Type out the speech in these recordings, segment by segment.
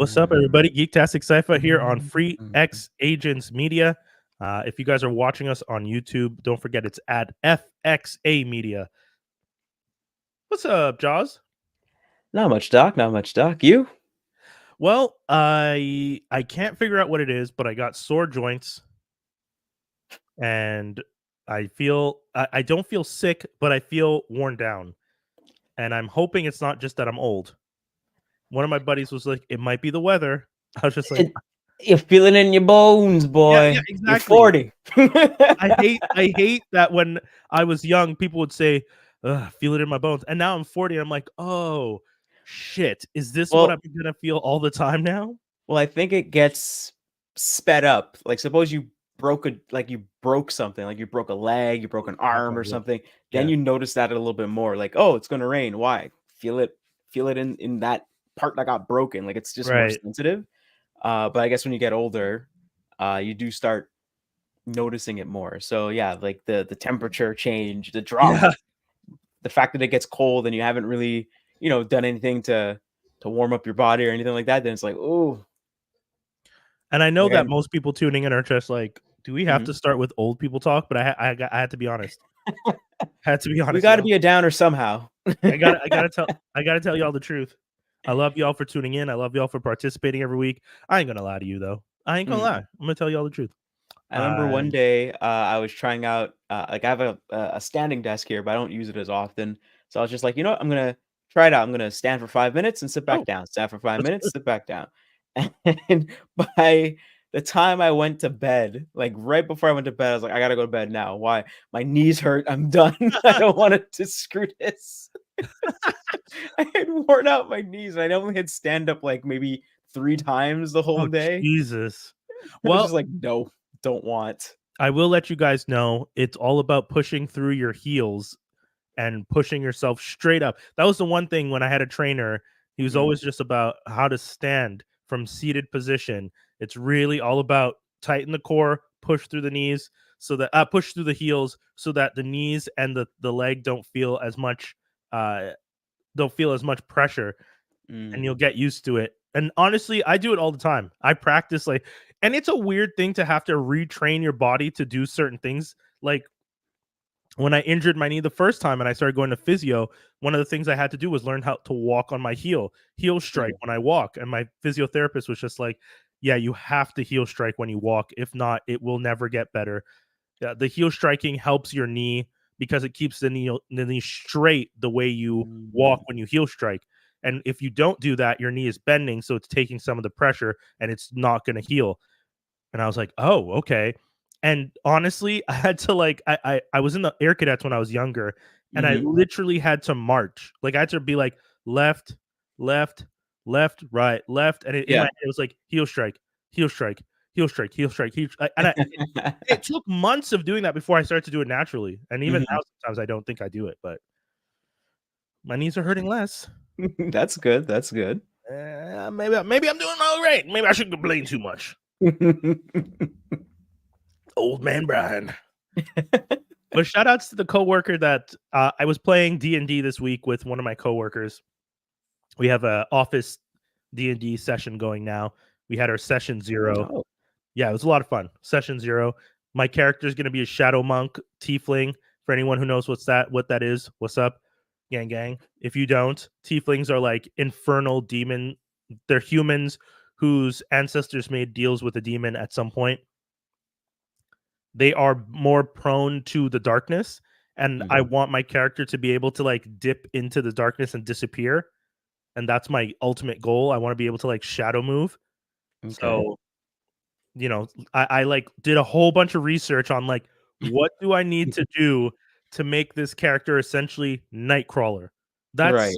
What's up, everybody? Geektastic Sci-Fi here on Free X Agents Media. If you guys are watching us on YouTube, don't forget it's at FXA Media. What's up, Jaws? Not much, Doc. Not much, Doc. You? Well, I can't figure out what it is, but I got sore joints, and I don't feel sick, but I feel worn down, and I'm hoping it's not just that I'm old. One of my buddies was like, "It might be the weather." I was just like, You feel it in your bones, boy. Yeah, exactly. You're 40. I hate that when I was young, people would say, feel it in my bones. And now I'm 40. And I'm like, oh, shit. Is this what I'm going to feel all the time now? Well, I think it gets sped up. Like, suppose you broke something, like you broke a leg, you broke an arm or something. Then you notice that a little bit more. Like, oh, it's going to rain. Why? Feel it in that part that got broken. Like, it's just more sensitive. But I guess when you get older, you do start noticing it more. So yeah, like the temperature change, the drop, the fact that it gets cold and you haven't really, done anything to warm up your body or anything like that, then it's like, oh. And I know that most people tuning in are just like, do we have to start with old people talk? But I had to be honest. We got to be a downer somehow. I gotta tell y'all the truth. I love y'all for tuning in. I love y'all for participating every week. I ain't gonna lie to you though. I ain't gonna lie. I'm gonna tell y'all the truth. I remember one day I was trying out, like I have a standing desk here, but I don't use it as often. So I was just like, you know what? I'm going to try it out. I'm going to stand for 5 minutes and sit back down. Stand for 5 minutes, sit back down. And by the time I went to bed, like right before I went to bed, I was like, I got to go to bed now. Why? My knees hurt. I'm done. I don't want to screw this. I had worn out my knees. And I only had stand up like maybe 3 times the whole day. Jesus. Well, I was just like, no. Don't want. I will let you guys know it's all about pushing through your heels and pushing yourself straight up. That was the one thing when I had a trainer, he was always just about how to stand from seated position. It's really all about tighten the core, push through the knees so that push through the heels so that the knees and the leg don't feel as much pressure and you'll get used to it. And honestly, I do it all the time. I practice and it's a weird thing to have to retrain your body to do certain things. Like when I injured my knee the first time and I started going to physio, one of the things I had to do was learn how to walk on my heel strike when I walk. And my physiotherapist was just like, yeah, you have to heel strike when you walk. If not, it will never get better. The heel striking helps your knee because it keeps the knee straight the way you walk when you heel strike. And if you don't do that, your knee is bending, so it's taking some of the pressure and it's not going to heal. And I was like, oh, okay. And honestly, I had to I was in the Air Cadets when I was younger, and I literally had to march. Like I had to be like left, left, left, right, left. And in my head, it was like heel strike, heel strike, heel strike, heel strike, heel strike. And it took months of doing that before I started to do it naturally. And even now, sometimes I don't think I do it, but my knees are hurting less. That's good. That's good. Maybe I'm doing all right. Maybe I shouldn't complain too much. Old man Brian. But shout outs to the coworker that I was playing D&D this week with one of my coworkers. We have a office D&D session going now. We had our session 0. Oh. Yeah, it was a lot of fun. Session 0. My character is going to be a shadow monk tiefling. For anyone who knows what that is, what's up? Gang. If you don't, tieflings are like infernal demon. They're humans whose ancestors made deals with a demon at some point. They are more prone to the darkness, and I want my character to be able to like dip into the darkness and disappear. And that's my ultimate goal. I want to be able to like shadow move. Okay. So, I like did a whole bunch of research on like what do I need to do to make this character essentially Nightcrawler. That's right.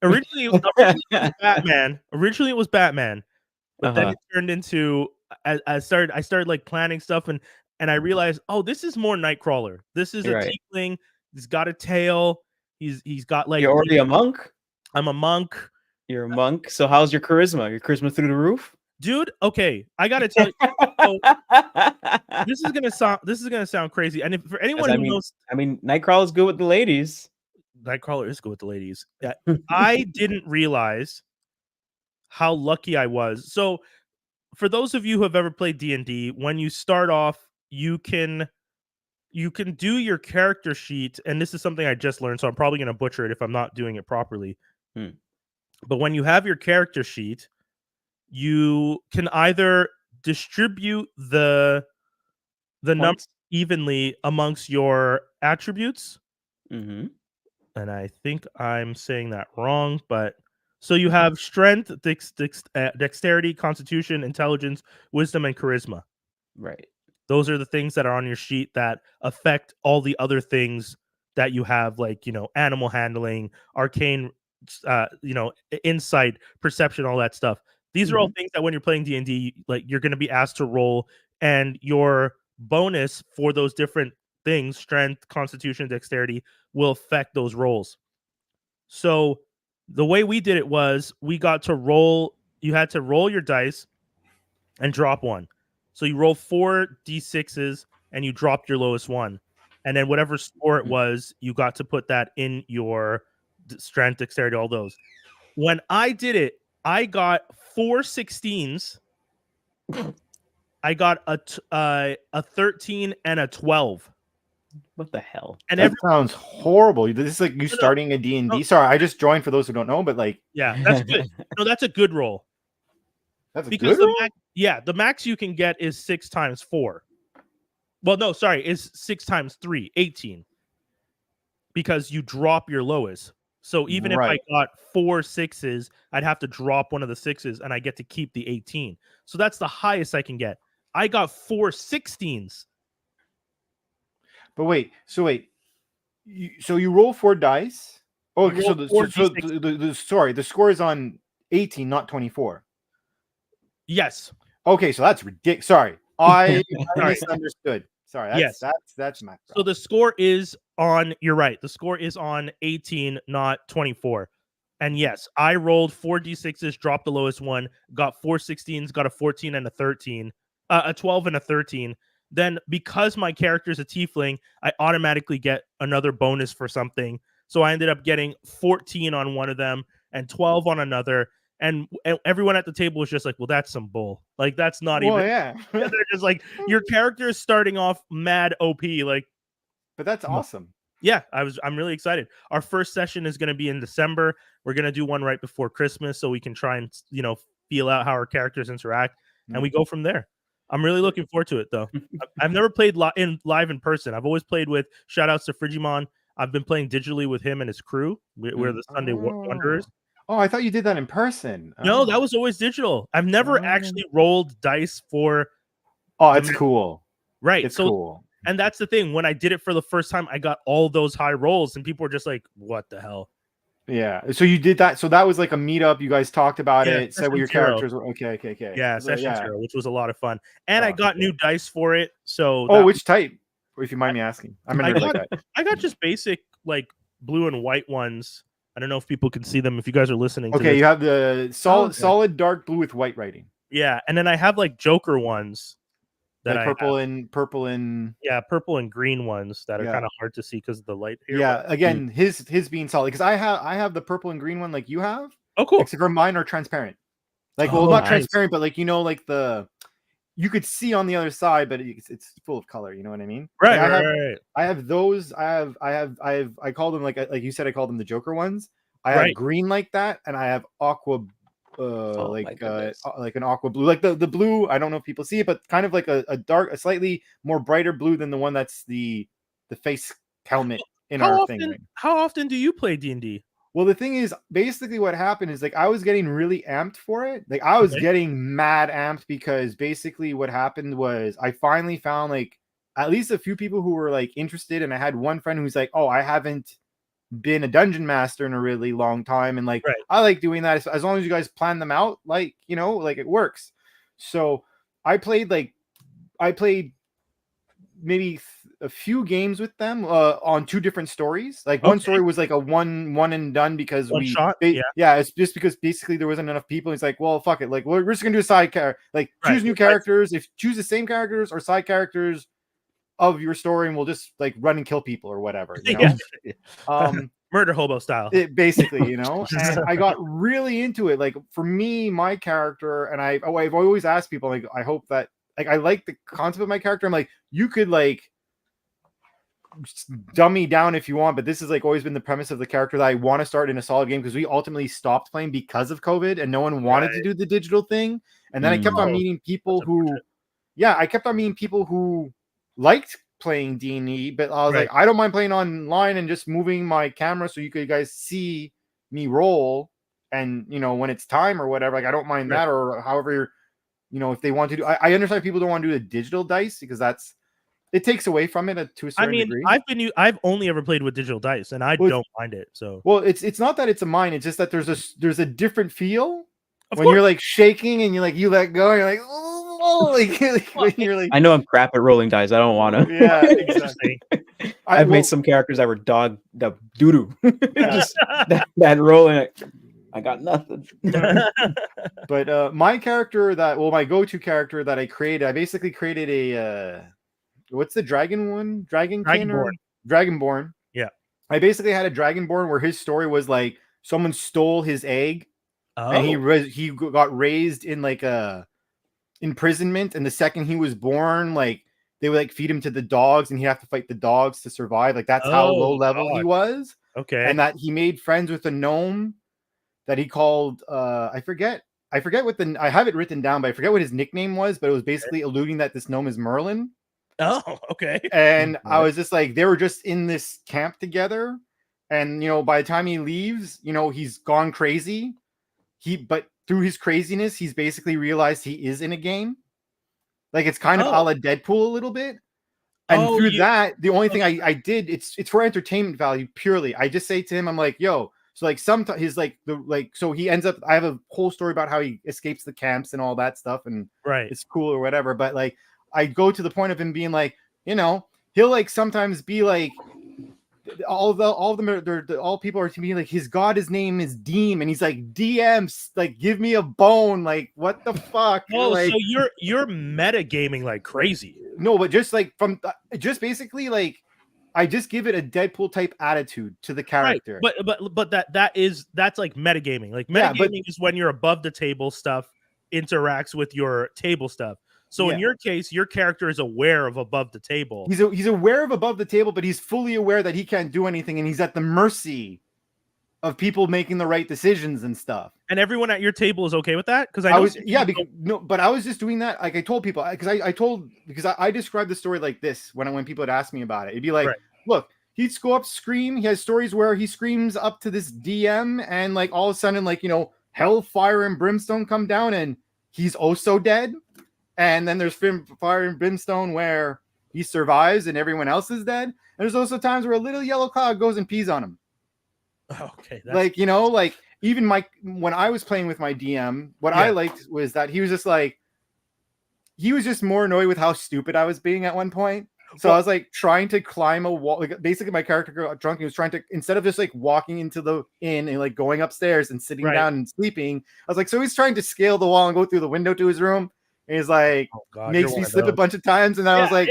Originally it was Batman. Originally it was Batman, but then it turned into I started like planning stuff and I realized, oh, this is more Nightcrawler. This is a tiefling. He's got a tail. He's got like. You're already a monk? I'm a monk. You're a monk. So how's your charisma? Your charisma through the roof? Dude, okay, I gotta tell you, so, this is gonna sound crazy. And if for anyone who knows, Nightcrawler is good with the ladies. Nightcrawler is good with the ladies. Yeah, I didn't realize how lucky I was. So for those of you who have ever played D&D, when you start off, you can do your character sheet, and this is something I just learned, so I'm probably going to butcher it if I'm not doing it properly. But when you have your character sheet, you can either distribute the number evenly amongst your attributes. Mm-hmm. And I think I'm saying that wrong, but so you have strength, dexterity, constitution, intelligence, wisdom, and charisma. Right. Those are the things that are on your sheet that affect all the other things that you have, like, animal handling, arcane, insight, perception, all that stuff. These are all things that when you're playing D&D, like, you're going to be asked to roll, and your bonus for those different things, strength, constitution, dexterity, will affect those rolls. So the way we did it was we got to roll. You had to roll your dice and drop one. So you roll 4d6s and you dropped your lowest one. And then whatever score it was, you got to put that in your strength, dexterity, all those. When I did it, I got 4 16s. I got a 13 and a 12. What the hell? And that sounds horrible. This is like you starting a D&D. No. Sorry, I just joined for those who don't know, but like, yeah, that's good. No, that's a good roll. That's because good the max you can get is 6 times 4. Well, no, sorry, is 6 times 3, 18. Because you drop your lowest. So even if I got 4 6s, I'd have to drop one of the 6s, and I get to keep the 18. So that's the highest I can get. I got 4 16s. But wait, so you roll 4 dice. Oh, so the score is on 18, not 24. Yes. Okay, so that's ridiculous. Sorry, I misunderstood. Sorry, that's my problem. So the score is on. You're right. The score is on 18, not 24. And yes, I rolled 4 d6s, dropped the lowest one, got 4 16s, got a 14 and a 13, a 12 and a 13. Then because my character is a tiefling, I automatically get another bonus for something. So I ended up getting 14 on one of them and 12 on another. And everyone at the table was just like, well, that's some bull. Like, that's not even. Yeah. They're just like, your character is starting off mad OP. Like, but that's awesome. Yeah, I'm really excited. Our first session is going to be in December. We're going to do one right before Christmas so we can try and, feel out how our characters interact, and we go from there. I'm really looking forward to it, though. I've never played live in person. I've always played with, shout outs to Frigimon. I've been playing digitally with him and his crew. We're the Sunday Wanderers. Oh, I thought you did that in person. No, that was always digital. I've never actually rolled dice for. Oh, it's cool. Right. It's cool. And that's the thing. When I did it for the first time, I got all those high rolls, and people were just like, what the hell? Yeah. So you did that. So that was like a meetup. You guys talked about it, said what your characters were. Okay. Yeah, Session Zero, which was a lot of fun. And I got new dice for it. So which type? If you mind me asking. I got just basic, like, blue and white ones. I don't know if people can see them if you guys are listening to this. You have the solid dark blue with white writing. Yeah, and then I have like Joker ones that like purple and purple and green ones that are kind of hard to see because of the light here. Yeah, again, his being solid because I have the purple and green one like you have. Oh, cool. Except for mine are transparent. Like, not transparent, but like like the you could see on the other side, but it's full of color. You know what I mean? Right. Like I have those. I call them like you said. I call them the Joker ones. I have green like that, and I have aqua, like an aqua blue, like the blue. I don't know if people see it, but kind of like a slightly more brighter blue than the one that's the face helmet in our thing. How often do you play D&D? Well, the thing is, basically what happened is like I was getting really amped for it. Like I was getting mad amped because basically what happened was I finally found like at least a few people who were like interested. And I had one friend who's like, oh, I haven't been a dungeon master in a really long time. And like, I like doing that as long as you guys plan them out, like, like it works. So I played maybe a few games with them on 2 different stories. Like one story was like a one and done because it's just because basically there wasn't enough people. It's like, well, fuck it, like we're just gonna do a side character, like choose new characters. If choose the same characters or side characters of your story, and we'll just like run and kill people or whatever. Murder hobo style. Basically, you know. And I got really into it. Like for me, my character, and I've always asked people, like, I hope that, like, I like the concept of my character. I'm like, you could like dumb me down if you want, but this has like always been the premise of the character that I want to start in a solid game, because we ultimately stopped playing because of COVID and no one wanted to do the digital thing. And then I kept on meeting people who, I kept on meeting people who liked playing D&D, but I was like, I don't mind playing online and just moving my camera so you could guys see me roll, and you know, when it's time or whatever, like I don't mind that, or however, you know, if they want to do, I understand people don't want to do the digital dice because it takes away from it to a certain degree. I've only ever played with digital dice, and I don't mind it. So it's not that it's a mind, it's just that there's a different feel when you're like shaking and you let go and you're like, oh, like you're like, I know I'm crap at rolling dice. I don't want to. Yeah, exactly. I've made some characters that were doo doo. Just that rolling. I got nothing. But my character my go-to character that I created, I basically created a what's the dragon one? Dragonborn. Yeah. I basically had a Dragonborn where his story was like someone stole his egg, and he got raised in like a imprisonment, and the second he was born, like they would like feed him to the dogs and he'd have to fight the dogs to survive. Like that's how low level he was. Okay. And that he made friends with a gnome that he called I forget what I have it written down, but I forget what his nickname was, but it was basically alluding that this gnome is Merlin. Oh, okay. And I was just like, they were just in this camp together, and you know, by the time he leaves, you know, he's gone crazy. But through his craziness, he's basically realized he is in a game. Like it's kind of a la Deadpool a little bit. And through that, the only thing I did, it's for entertainment value purely. I just say to him, I'm like, yo, so like sometimes he's like so he ends up, I have a whole story about how he escapes the camps and all that stuff, and it's cool or whatever. But like I go to the point of him being like, you know, he'll like sometimes be like, all people are to me like, his god, his name is Deem, and he's like, DMs, like give me a bone, like what the fuck. Like, so you're metagaming like crazy. No, but just like just basically like I just give it a Deadpool type attitude to the character. But that's like metagaming. Like metagaming is when your above the table stuff interacts with your table stuff. So in your case, your character is aware of above the table. He's aware of above the table, but he's fully aware that he can't do anything, and he's at the mercy of people making the right decisions and stuff. And everyone at your table is okay with that? Because but I was just doing that. Like I told people, because I described the story like this when people had asked me about it. It'd be like, look, he'd go up, scream. He has stories where he screams up to this DM, and like all of a sudden, like, you know, hell, fire, and brimstone come down, and he's also dead. And then there's fire and brimstone where he survives and everyone else is dead. And there's also times where a little yellow cloud goes and pees on him. Okay. Like, you know, like even when I was playing with my DM, what I liked was that he was just more annoyed with how stupid I was being at one point. So I was like trying to climb a wall. Like basically my character got drunk. He was trying to, instead of just like walking into the inn and like going upstairs and sitting down and sleeping, I was like, so he's trying to scale the wall and go through the window to his room. And he's like, makes me slip a bunch of times. And I was like,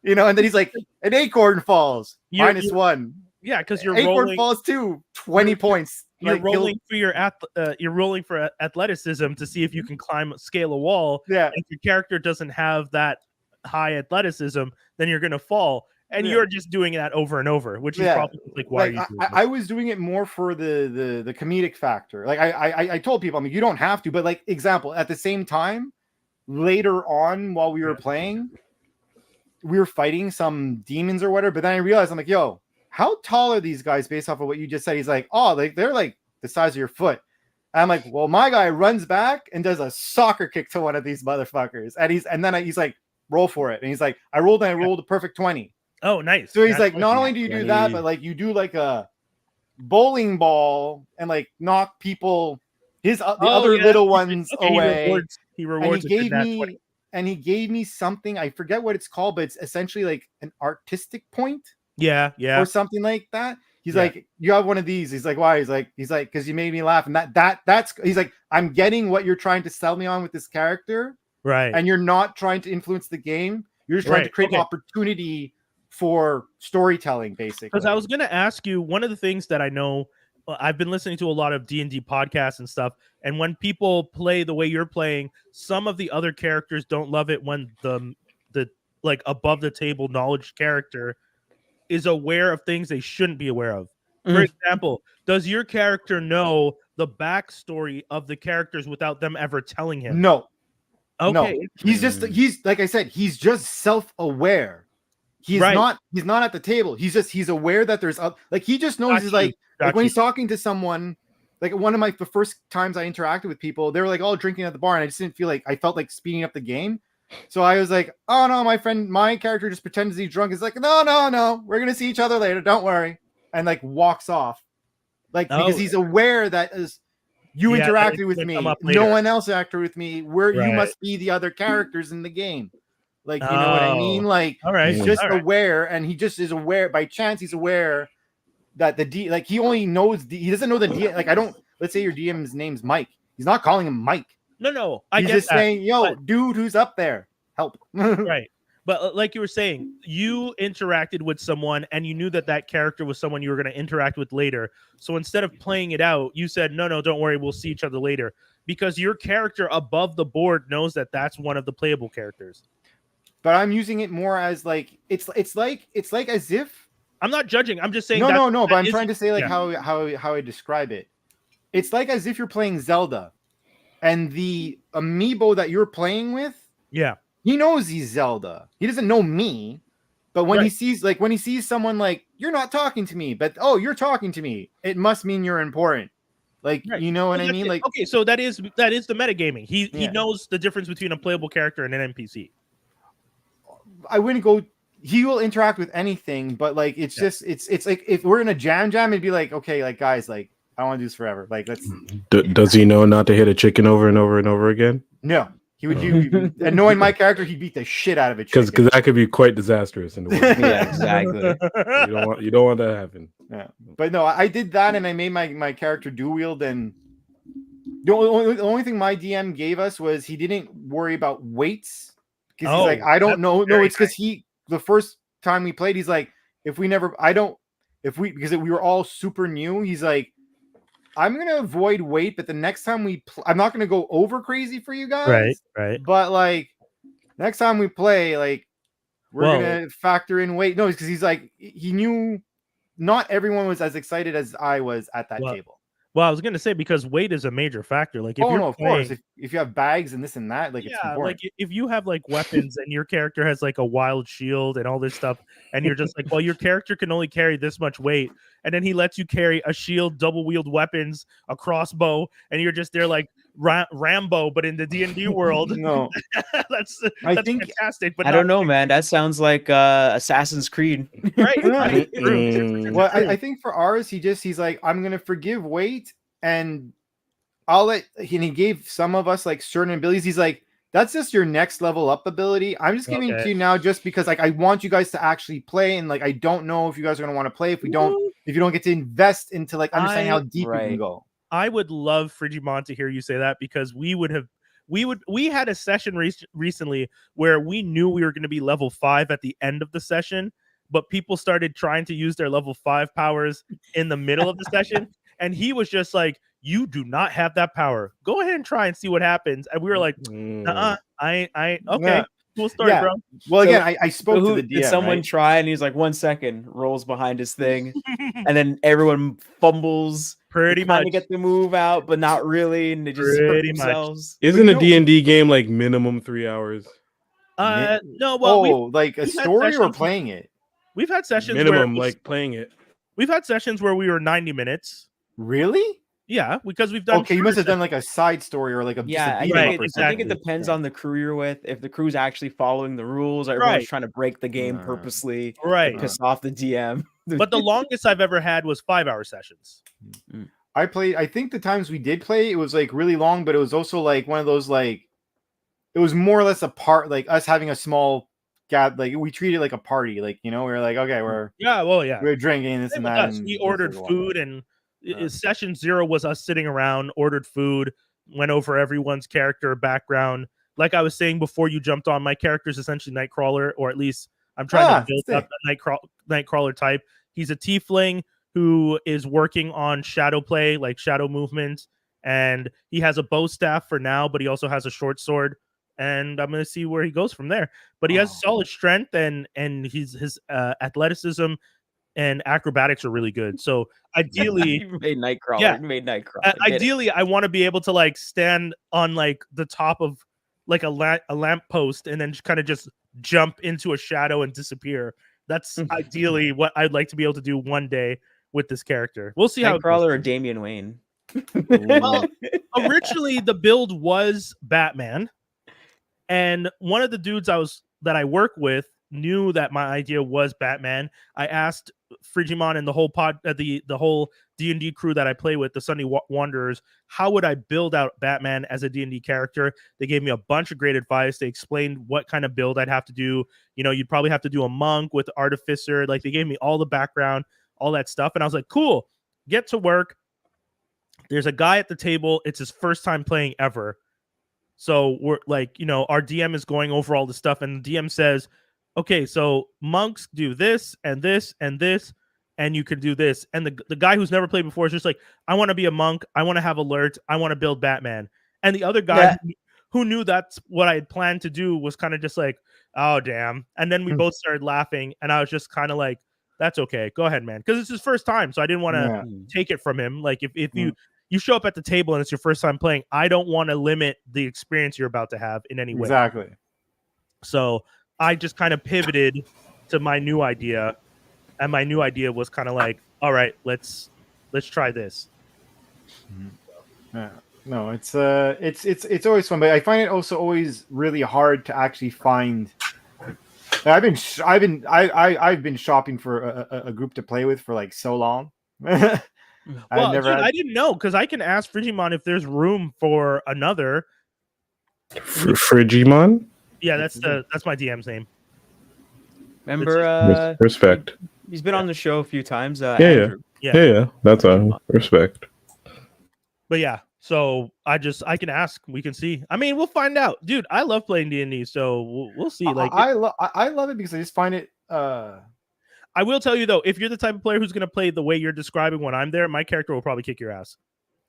you know, and then he's like, an acorn falls, -1. Yeah, because your acorn falls too, 20 points. You're like, rolling for you're rolling for athleticism to see if you can scale a wall. Yeah. If your character doesn't have that high athleticism, then you're gonna fall. And you're just doing that over and over, which is probably like, why are you doing I was doing it more for the comedic factor. Like I told people, I mean, you don't have to, but like example, at the same time, later on while we were playing, we were fighting some demons or whatever, but then I realized, I'm like, yo, how tall are these guys based off of what you just said? He's like, oh, they're like the size of your foot. And I'm like, well, my guy runs back and does a soccer kick to one of these motherfuckers. And then he's like, roll for it. And he's like, I rolled a perfect 20. Oh, nice. So he's like, not only do you do that, but like you do like a bowling ball and like knock people, the other little ones away. He rewards and he gave me something. I forget what it's called, but it's essentially like an artistic point. Yeah. Or something like that. He's like, you have one of these. He's like, why? He's like, because you made me laugh. And that's he's like, I'm getting what you're trying to sell me on with this character. Right. And you're not trying to influence the game. You're just trying to create an opportunity for storytelling, basically. Because I was going to ask you, one of the things that I know, I've been listening to a lot of D&D podcasts and stuff, and when people play the way you're playing, some of the other characters don't love it when the like above the table knowledge character is aware of things they shouldn't be aware of. For example, does your character know the backstory of the characters without them ever telling him? No. Okay. No. He's like I said, he's just self-aware. He's Right. not at the table. He's aware that there's like he just knows. He's like when he's talking to someone, like one of the first times I interacted with people, they were like all drinking at the bar, and I just didn't feel like I felt like speeding up the game. So I was like, oh no, my character just pretends he's drunk. He's like, no, we're gonna see each other later, don't worry, and like walks off, like because he's aware that as you interacted with me, no one else interacted with me. You must be the other characters in the game. Like, you know what I mean? Like, he's just aware, and he just is aware by chance. He's aware that he only knows he doesn't know the DM. Like, let's say your DM's name's Mike. He's not calling him Mike. No, he's just saying, yo, dude, who's up there? Help. Right. But like you were saying, you interacted with someone and you knew that character was someone you were going to interact with later. So instead of playing it out, you said, no, don't worry, we'll see each other later. Because your character above the board knows that that's one of the playable characters. But I'm using it more as like it's like as if I'm not judging. I'm just saying no. But I'm trying to say like how I describe it. It's like as if you're playing Zelda, and the amiibo that you're playing with, he knows he's Zelda. He doesn't know me, but when he sees someone like you're not talking to me, but you're talking to me, it must mean you're important. Like you know what I mean? Like okay, so that is the metagaming. He knows the difference between a playable character and an NPC. I wouldn't go. He will interact with anything, but like it's just it's like if we're in a jam, it'd be like okay, like guys, like I want to do this forever. Like let's. Does he know not to hit a chicken over and over and over again? No, he would do. And knowing my character, he'd beat the shit out of it. Because that could be quite disastrous in the world. Yeah, exactly. You don't want that to happen. Yeah, but no, I did that, and I made my character dual wield, and the only thing my DM gave us was he didn't worry about weights. Because he's like, I don't know. No, it's because the first time we played, he's like, because we were all super new. He's like, I'm going to avoid weight, but the next time I'm not going to go over crazy for you guys. Right. But like, next time we play, like, we're going to factor in weight. No, because he's like, he knew not everyone was as excited as I was at that table. Well, I was going to say because weight is a major factor. Like, if of course. If you have bags and this and that, like, it's important. Like if you have like weapons and your character has like a wild shield and all this stuff, and you're just like, well, your character can only carry this much weight, and then he lets you carry a shield, double wield weapons, a crossbow, and you're just there like Rambo, but in the D&D world. No, that's fantastic. But I don't know, man. That sounds like Assassin's Creed. Right. Well, I think for ours, he's like, I'm gonna forgive weight, and he gave some of us like certain abilities. He's like, that's just your next level up ability. I'm just giving it to you now just because like I want you guys to actually play, and like I don't know if you guys are gonna want to play if you don't get to invest into like understanding how deep you can go. I would love Frigimon to hear you say that, because we had a session recently where we knew we were going to be level 5 at the end of the session, but people started trying to use their level 5 powers in the middle of the session, and he was just like, you do not have that power. Go ahead and try and see what happens. And we were like, I okay. Cool story, bro. Well, again, I spoke to the DM. Did someone try? And he's like, 1 second, rolls behind his thing, and then everyone fumbles. Pretty much to get the move out, but not really, and they just hurt themselves. Isn't a D&D game like minimum 3 hours? No. Well, like a story or playing it. We've had sessions minimum, like playing it. We've had sessions where we were 90 minutes. Really? Yeah, because we've done. Okay, you must have done like a side story or like a I think it depends on the crew you're with. If the crew's actually following the rules, or everyone's trying to break the game purposely, to piss off the DM. But the longest I've ever had was 5-hour sessions. I think the times we did play, it was like really long, but it was also like one of those like, it was more or less a part, like us having a small gap, like we treated it like a party, like, you know, we were like, okay, we're drinking this and that. We ordered food, and session 0 was us sitting around, ordered food, went over everyone's character background. Like I was saying before you jumped on, my character is essentially Nightcrawler, or at least I'm trying to build sick. up a Nightcrawler type. He's a tiefling who is working on shadow play, like shadow movement, and he has a bow staff for now, but he also has a short sword. And I'm gonna see where he goes from there. But he has solid strength, and his athleticism and acrobatics are really good. So ideally, You made Nightcrawler. Yeah. You made Nightcrawler. I get it. ideally, I want to be able to like stand on like the top of like a lamp post and then kind of just jump into a shadow and disappear. That's ideally what I'd like to be able to do one day with this character. We'll see how it goes. Nightcrawler or Damian Wayne. Well, originally the build was Batman, and one of the dudes that I work with knew that my idea was Batman. I asked Frigimon and the whole the whole D&D crew that I play with, the Sunday Wanderers, how would I build out Batman as a D&D character? They gave me a bunch of great advice. They explained what kind of build I'd have to do. You know, you'd probably have to do a monk with artificer. Like, they gave me all the background, all that stuff, and I was like, cool, get to work. There's a guy at the table. It's his first time playing ever. So we're like, you know, our DM is going over all the stuff, and the DM says, okay, so monks do this and this and this, and you can do this. And the guy who's never played before is just like, I want to be a monk. I want to have alert. I want to build Batman. And the other guy who knew that's what I had planned to do was kind of just like, oh, damn. And then we both started laughing, and I was just kind of like, that's okay. Go ahead, man. Because it's his first time, so I didn't want to take it from him. Like, if you show up at the table and it's your first time playing, I don't want to limit the experience you're about to have in any way. Exactly. So I just kind of pivoted to my new idea, and my new idea was kind of like, all right, let's try this. Yeah. No, it's always fun, but I find it also always really hard to actually find. I've been shopping for a group to play with for like so long. Well, I didn't know, because I can ask Frigimon if there's room for another. Frigimon? Yeah, that's my DM's name. Remember, respect. He's been on the show a few times. Yeah. That's a respect. But yeah, so I can ask. We can see. I mean, we'll find out, dude. I love playing D&D, so we'll see. Like, I love it because I just find it. I will tell you though, if you're the type of player who's going to play the way you're describing when I'm there, my character will probably kick your ass.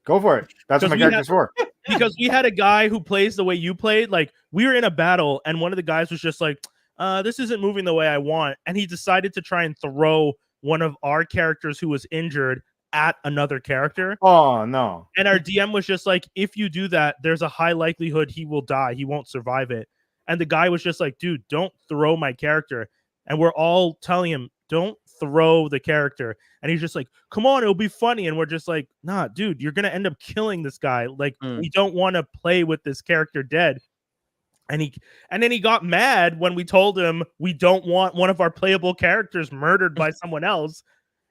Go for it. That's what my character's for. Because we had a guy who plays the way you played. Like, we were in a battle, and one of the guys was just like, this isn't moving the way I want. And he decided to try and throw one of our characters who was injured at another character. Oh, no. And our DM was just like, if you do that, there's a high likelihood he will die. He won't survive it. And the guy was just like, dude, don't throw my character. And we're all telling him, don't throw the character. And he's just like, come on, it'll be funny. And we're just like, nah, dude, you're going to end up killing this guy. Like, we don't want to play with this character dead. And then he got mad when we told him we don't want one of our playable characters murdered by someone else.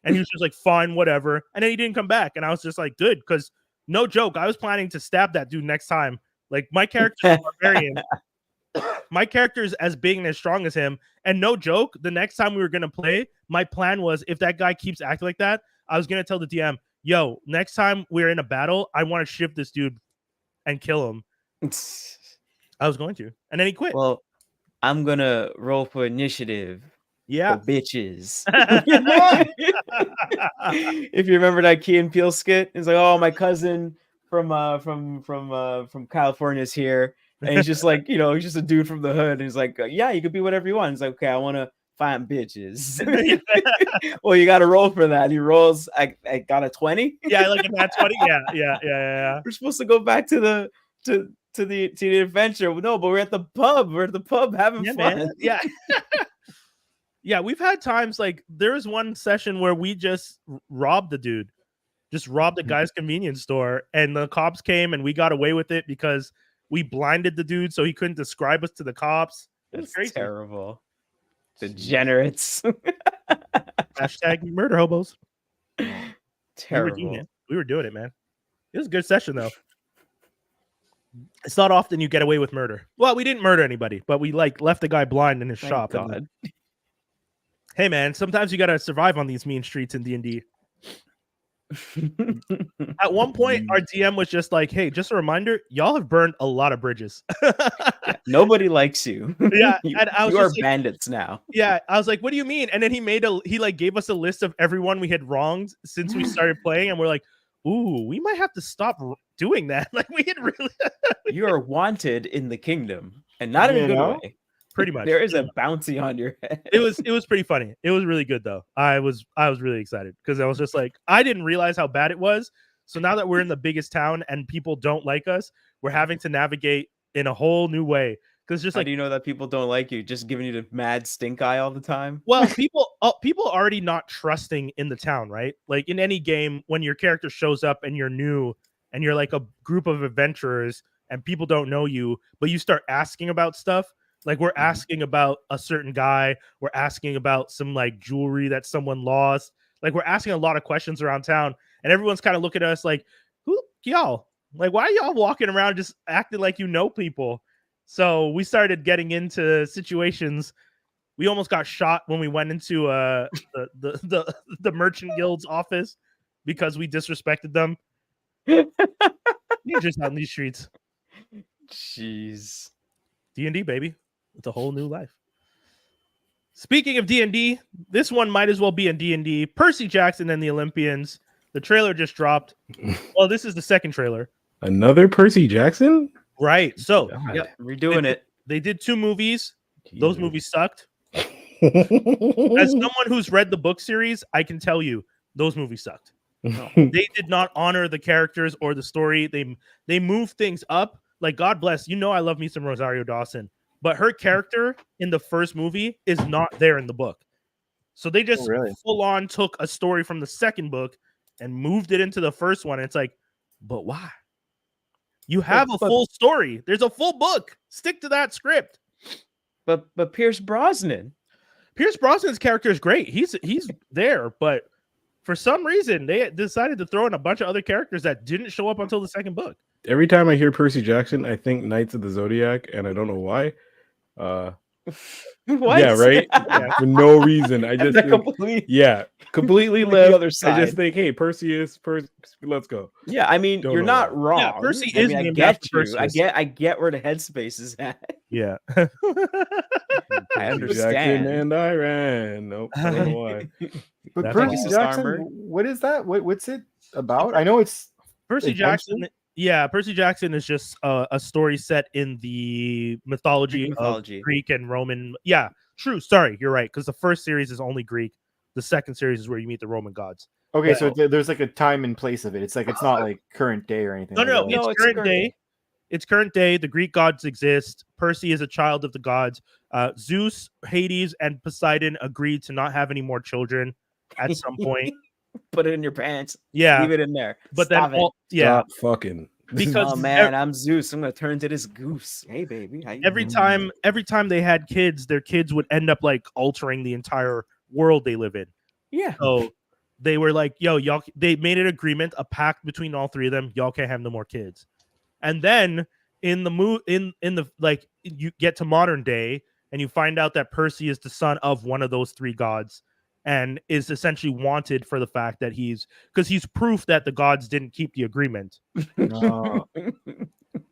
And he was just like, fine, whatever. And then he didn't come back. And I was just like, good, because no joke, I was planning to stab that dude next time. Like, my character is barbarian. My character is as big and as strong as him. And no joke, the next time we were going to play, my plan was, if that guy keeps acting like that, I was going to tell the DM, yo, next time we're in a battle, I want to shift this dude and kill him. I was going to. And then he quit. Well, I'm going to roll for initiative. Yeah. For bitches. If you remember that Key and Peele skit, it's like, oh, my cousin from California is here. And he's just like, you know, he's just a dude from the hood. And he's like, yeah, you could be whatever you want. He's like, okay, I want to find bitches. Well, you got to roll for that. He rolls. I got a 20. Yeah, like a nat 20. Yeah. We're supposed to go back to the adventure. No, but we're at the pub. We're at the pub having fun. Man. Yeah. Yeah, we've had times like there was one session where we just robbed the dude. Just robbed the guy's convenience store, and the cops came and we got away with it because we blinded the dude so he couldn't describe us to the cops. That's crazy. Terrible. Degenerates. Hashtag murder hobos. Terrible. We were doing it, man. It was a good session though. It's not often you get away with murder. Well, we didn't murder anybody, but we like left the guy blind in his shop. God. Hey man, sometimes you gotta survive on these mean streets in D&D. At one point, our DM was just like, "Hey, just a reminder, y'all have burned a lot of bridges." Yeah, nobody likes you. Yeah, you, and I was you are just like, bandits now. yeah, I was like, "What do you mean?" And then he like gave us a list of everyone we had wronged since we started playing, and we're like, "Ooh, we might have to stop doing that." Like we had really You are wanted in the kingdom, and not in a You good know? way. pretty much. There is a bounty on your head. It was pretty funny. It was really good though. I was really excited because I was just like, I didn't realize how bad it was. So now that we're in the biggest town and people don't like us, we're having to navigate in a whole new way. Because just How like, do you know that people don't like you? Just giving you the mad stink eye all the time? well, people are already not trusting in the town, right? Like in any game, when your character shows up and you're new and you're like a group of adventurers and people don't know you, but you start asking about stuff. Like we're asking about a certain guy, we're asking about some like jewelry that someone lost. Like we're asking a lot of questions around town, and everyone's kind of looking at us like, "Who y'all? Like, why are y'all walking around just acting like you know people?" So we started getting into situations. We almost got shot when we went into the merchant guild's office because we disrespected them. You're just out in these streets. Jeez. D&D, baby. It's a whole new life. Speaking of D&D, this one might as well be in D&D. Percy Jackson and the Olympians. The trailer just dropped. Well, this is the second trailer. Another Percy Jackson? Right. So, God. Yep, redoing it. they did 2 movies. Those Jesus. movies sucked. As someone who's read the book series, I can tell you those movies sucked. They did not honor the characters or the story. They moved things up. Like, God bless, I love me some Rosario Dawson, but her character in the first movie is not there in the book. So they just full on took a story from the second book and moved it into the first one. It's like, but why? You have a full story. There's a full book. Stick to that script. But Pierce Brosnan Brosnan's character is great. He's there, but for some reason they decided to throw in a bunch of other characters that didn't show up until the second book. Every time I hear Percy Jackson, I think Knights of the Zodiac, and I don't know why. What? Yeah, right. For no reason. I just think, completely Like left. the other side. I just think, hey, Percy. Let's go. Yeah, I mean, Don't you're know not why. wrong. Yeah, Percy I is mean, I named get after you. Perseus. I get where the headspace is at. Yeah. I Percy understand. Jackson and I ran. Nope, I don't know why. But That's Percy awesome. Jackson, Armor. what is that? What's it about? I know it's Percy adventure? Jackson. Yeah, Percy Jackson is just a story set in the mythology of Greek and Roman. Yeah, true. Sorry, you're right. Because the first series is only Greek. The second series is where you meet the Roman gods. Okay, so there's like a time and place of it. It's like it's not like current day or anything. No, like that. it's current day. It's current day. The Greek gods exist. Percy is a child of the gods. Zeus, Hades, and Poseidon agreed to not have any more children at some point. Put it in your pants. Yeah, Leave it in there. but Stop then it. Stop fucking. because Oh man, I'm Zeus. I'm gonna turn into this goose. Hey baby. How you every doing? time they had kids, their kids would end up like altering the entire world they live in. Yeah. So they were like, yo, y'all, they made an agreement, a pact between all three of them. Y'all can't have no more kids. And then in the like, you get to modern day and you find out that Percy is the son of one of those three gods and is essentially wanted for the fact that he's proof that the gods didn't keep the agreement. No.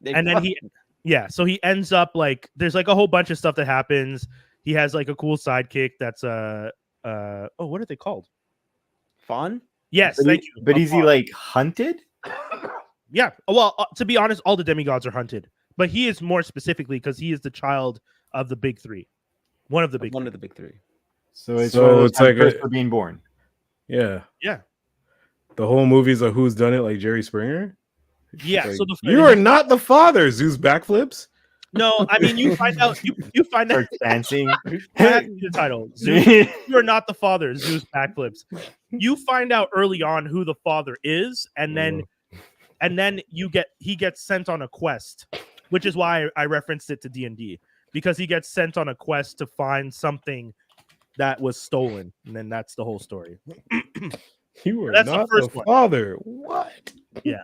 And then so he ends up like, there's like a whole bunch of stuff that happens. He has like a cool sidekick that's what are they called? Fawn? Yes, But thank you. But is he like hunted? Yeah. Well, to be honest, all the demigods are hunted, but he is more specifically because he is the child of the big three, one of the big three. So it's like for being born. Yeah. Yeah. The whole movie's a who's done it, like Jerry Springer. Yeah. Like, So you are not the father. Zeus backflips. No, I mean you find out you find out dancing. That's the title. Zeus, you are not the father. Zeus backflips. You find out early on who the father is, and then he gets sent on a quest, which is why I referenced it to D&D, because he gets sent on a quest to find something that was stolen, and then that's the whole story. You were That's not the first the one. father. What? Yeah.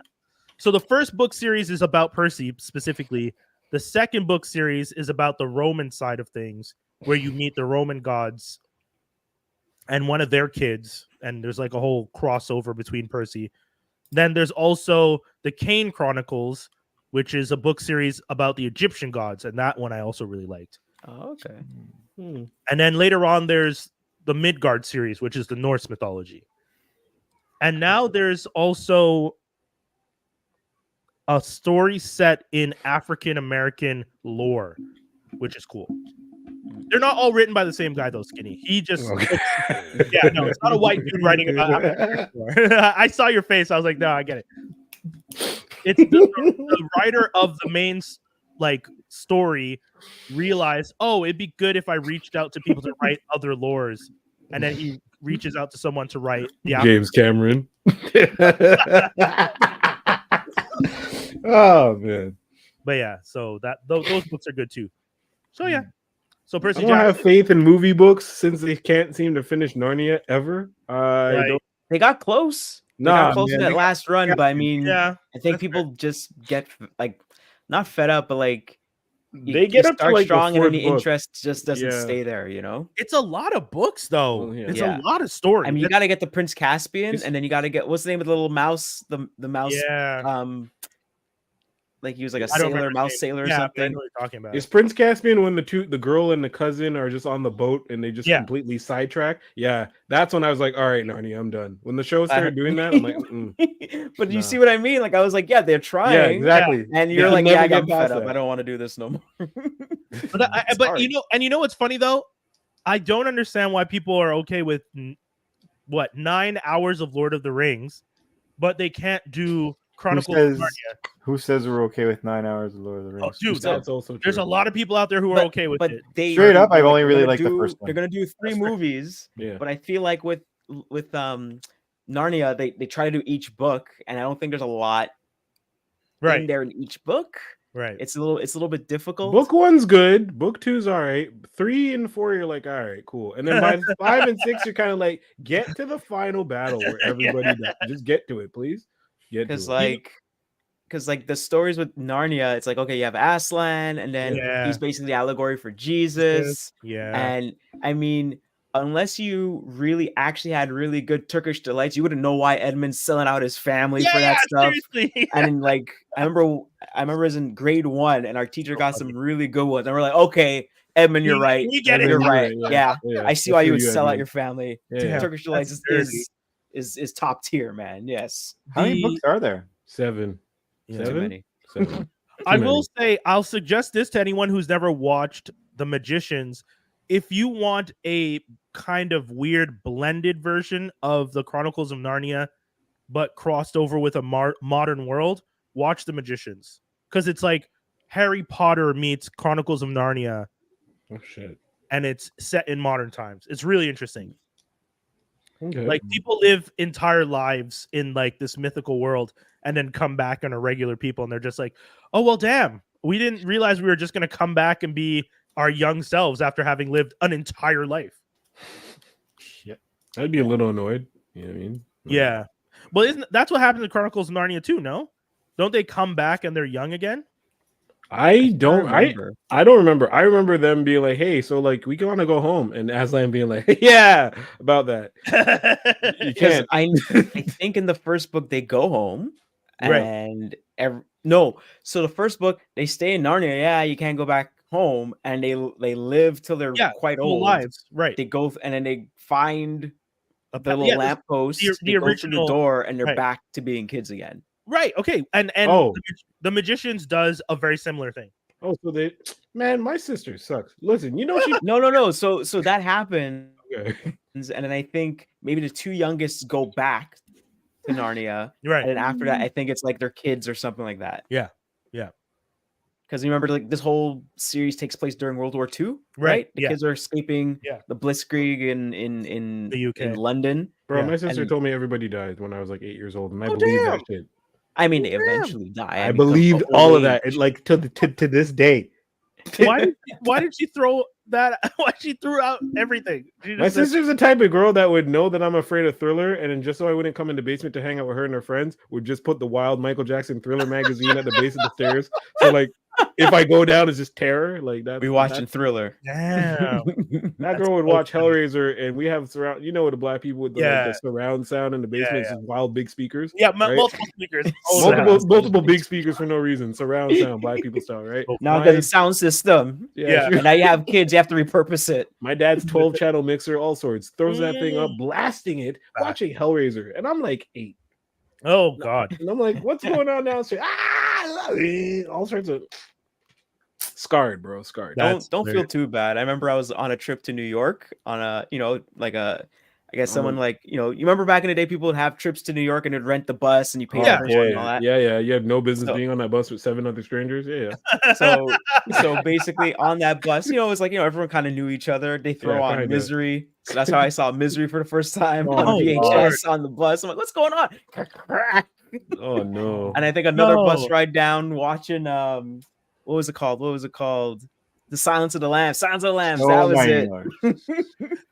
So the first book series is about Percy specifically. The second book series is about the Roman side of things, where you meet the Roman gods. and one of their kids, and there's like a whole crossover between Percy. Then there's also the Kane Chronicles, which is a book series about the Egyptian gods, and that one I also really liked. Oh, okay. And then later on, there's the Midgard series, which is the Norse mythology. And now there's also a story set in African American lore, which is cool. They're not all written by the same guy, though, Skinny. He just... yeah, no, it's not a white dude writing about African lore. I saw your face. I was like, no, I get it. It's the writer of the main like story realized, oh, it'd be good if I reached out to people to write other lores, and then he reaches out to someone to write the James Cameron. Oh man! But yeah, so that those books are good too. So yeah, so Percy I don't Jackson, have faith in movie books since they can't seem to finish Narnia ever. Right. They got close. They Nah, got close man, to that last run, but I mean, yeah, I think people just get like not fed up, but like they get up to start like strong, the and then the fourth book. interest just doesn't Yeah. stay there. You know, it's a lot of books though. Well, yeah. It's Yeah. a lot of stories. I mean, you got to get the Prince Caspian, It's- and then you got to get what's the name of the little mouse? The mouse. yeah, Like he was like a I don't sailor, remember mouse his sailor or name. Yeah, I know something. what you're talking about. Is Prince Caspian when the girl and the cousin are just on the boat and they just Yeah. completely sidetrack? Yeah, that's when I was like, all right, Narnia, I'm done. When the show started doing that, I'm like, But you Nah. see what I mean? Like I was like, yeah, they're trying. yeah, exactly. And you're Yeah, like, never yeah, I get got past fed up. that. I don't want to do this no more. But It's hard. you know what's funny though? I don't understand why people are okay with 9 hours of Lord of the Rings, but they can't do Chronicles of Narnia. Who says we're okay with 9 hours of Lord of the Rings? Oh, dude, That's also true. there's a lot of people out there who are okay with but it. they Straight up, I've they're only they're really gonna liked the do- first one. They're gonna do 3 That's fair. movies, Yeah. but I feel like with Narnia, they try to do each book, and I don't think there's a lot in Right, there in each book. right. It's a little bit difficult. Book 1's good. Book 2's all right. 3 and 4, you're like, all right, cool. And then by 5 and 6, you're kind of like, get to the final battle where everybody dies. Just get to it, please. Get to it. Because like the stories with Narnia, it's like, okay, you have Aslan, and then Yeah. he's basically the allegory for Jesus. Yeah. And I mean, unless you really actually had really good Turkish delights, you wouldn't know why Edmund's selling out his family for that stuff. Seriously. And like I remember I was in grade 1 and our teacher got some really good ones. And we're like, okay, Edmund, you're right. we get it. You're Edmund, right. you're Yeah. Yeah, I see good why for you would sell out Edmund. your family. Yeah. Turkish delights That's is top tier, man. Yes. How many books are there? 7. Too 7? many. 7. I Too will many. say, I'll suggest this to anyone who's never watched The Magicians. If you want a kind of weird blended version of the Chronicles of Narnia, but crossed over with a modern world, watch The Magicians. Because it's like Harry Potter meets Chronicles of Narnia, Oh shit. and it's set in modern times. It's really interesting. Okay. Like people live entire lives in like this mythical world and then come back and are regular people, and they're just like, oh well, damn, we didn't realize we were just going to come back and be our young selves after having lived an entire life. I'd be a little annoyed. You know what I mean? Yeah, well, that's what happens in Chronicles of Narnia too? No, don't they come back and they're young again? I don't remember. I don't remember. I remember them being like, hey, so like we want to go home, and Aslan being like, yeah, about that. You Because can't. I think in the first book they go home, Right. and no. So the first book they stay in Narnia. Yeah, you can't go back home, and they live till they're quite full old. lives, right? They go and then they find the little yeah, lamppost. the They go through original- the door, and they're right. back to being kids again. Right. Okay. And Oh. the Magicians does a very similar thing. Oh, so they, man, my sister sucks. Listen, you know she. No. So that happens, Okay. and then I think maybe the 2 youngest go back to Narnia. Right. And then after that, I think it's like their kids or something like that. Yeah. Because you remember, like this whole series takes place during World War II, Right, The yeah. kids are escaping Yeah. the Blitzkrieg in The UK. in London. Bro, Yeah, my sister and- told me everybody died when I was like 8 years old, and I Oh, believe damn. that shit. I mean, they Damn. eventually die. I mean, believed the all old of that, age. and like to this day. Why did she throw that? Why she threw out everything? She My just said, sister's the type of girl that would know that I'm afraid of Thriller, and then just so I wouldn't come in the basement to hang out with her and her friends, would just put the Wild Michael Jackson Thriller magazine at the base of the stairs. So like if I go down, it's just terror. Like that. We watching Thriller. Damn. That girl would watch Hellraiser, and we have surround. You know, the black people with the, like, the surround sound in the basement, is wild big speakers. Yeah, right? multiple speakers. multiple big speakers for no reason. Surround sound, black people style, right? Now there's a sound system. Yeah. And now you have kids. You have to repurpose it. My dad's 12-channel mixer, all sorts, throws that thing up, blasting it, watching Hellraiser, and I'm like 8. Oh God. And I'm like, what's going on now? All sorts of scarred, bro. Scarred. Don't feel too bad. I remember I was on a trip to New York on a, like a, I guess someone like, you remember back in the day, people would have trips to New York and would rent the bus and you pay and all that. Yeah. You had no business being on that bus with 7 other strangers. Yeah. So basically on that bus, it was like, everyone kind of knew each other. They throw on Misery. So that's how I saw Misery for the first time on VHS on the bus. I'm like, what's going on? Oh no. And I think another bus ride down watching what was it called? The Silence of the Lambs. Silence of the Lambs. That was it.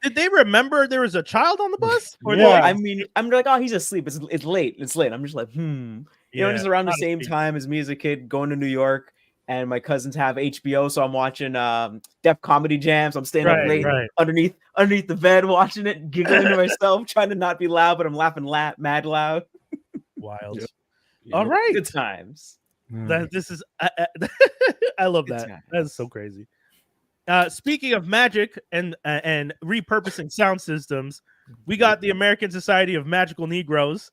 Did they remember there was a child on the bus? Or I mean, I'm like, oh, he's asleep. It's late. I'm just like, just around the same time as me as a kid going to New York, and my cousins have HBO, so I'm watching Def Comedy Jams. I'm staying up late underneath the bed watching it, giggling to myself, trying to not be loud, but I'm laughing mad loud. Wild. All right. Good times. This is I love that. That is so crazy. Speaking of magic and repurposing sound systems, we got the American Society of Magical Negros.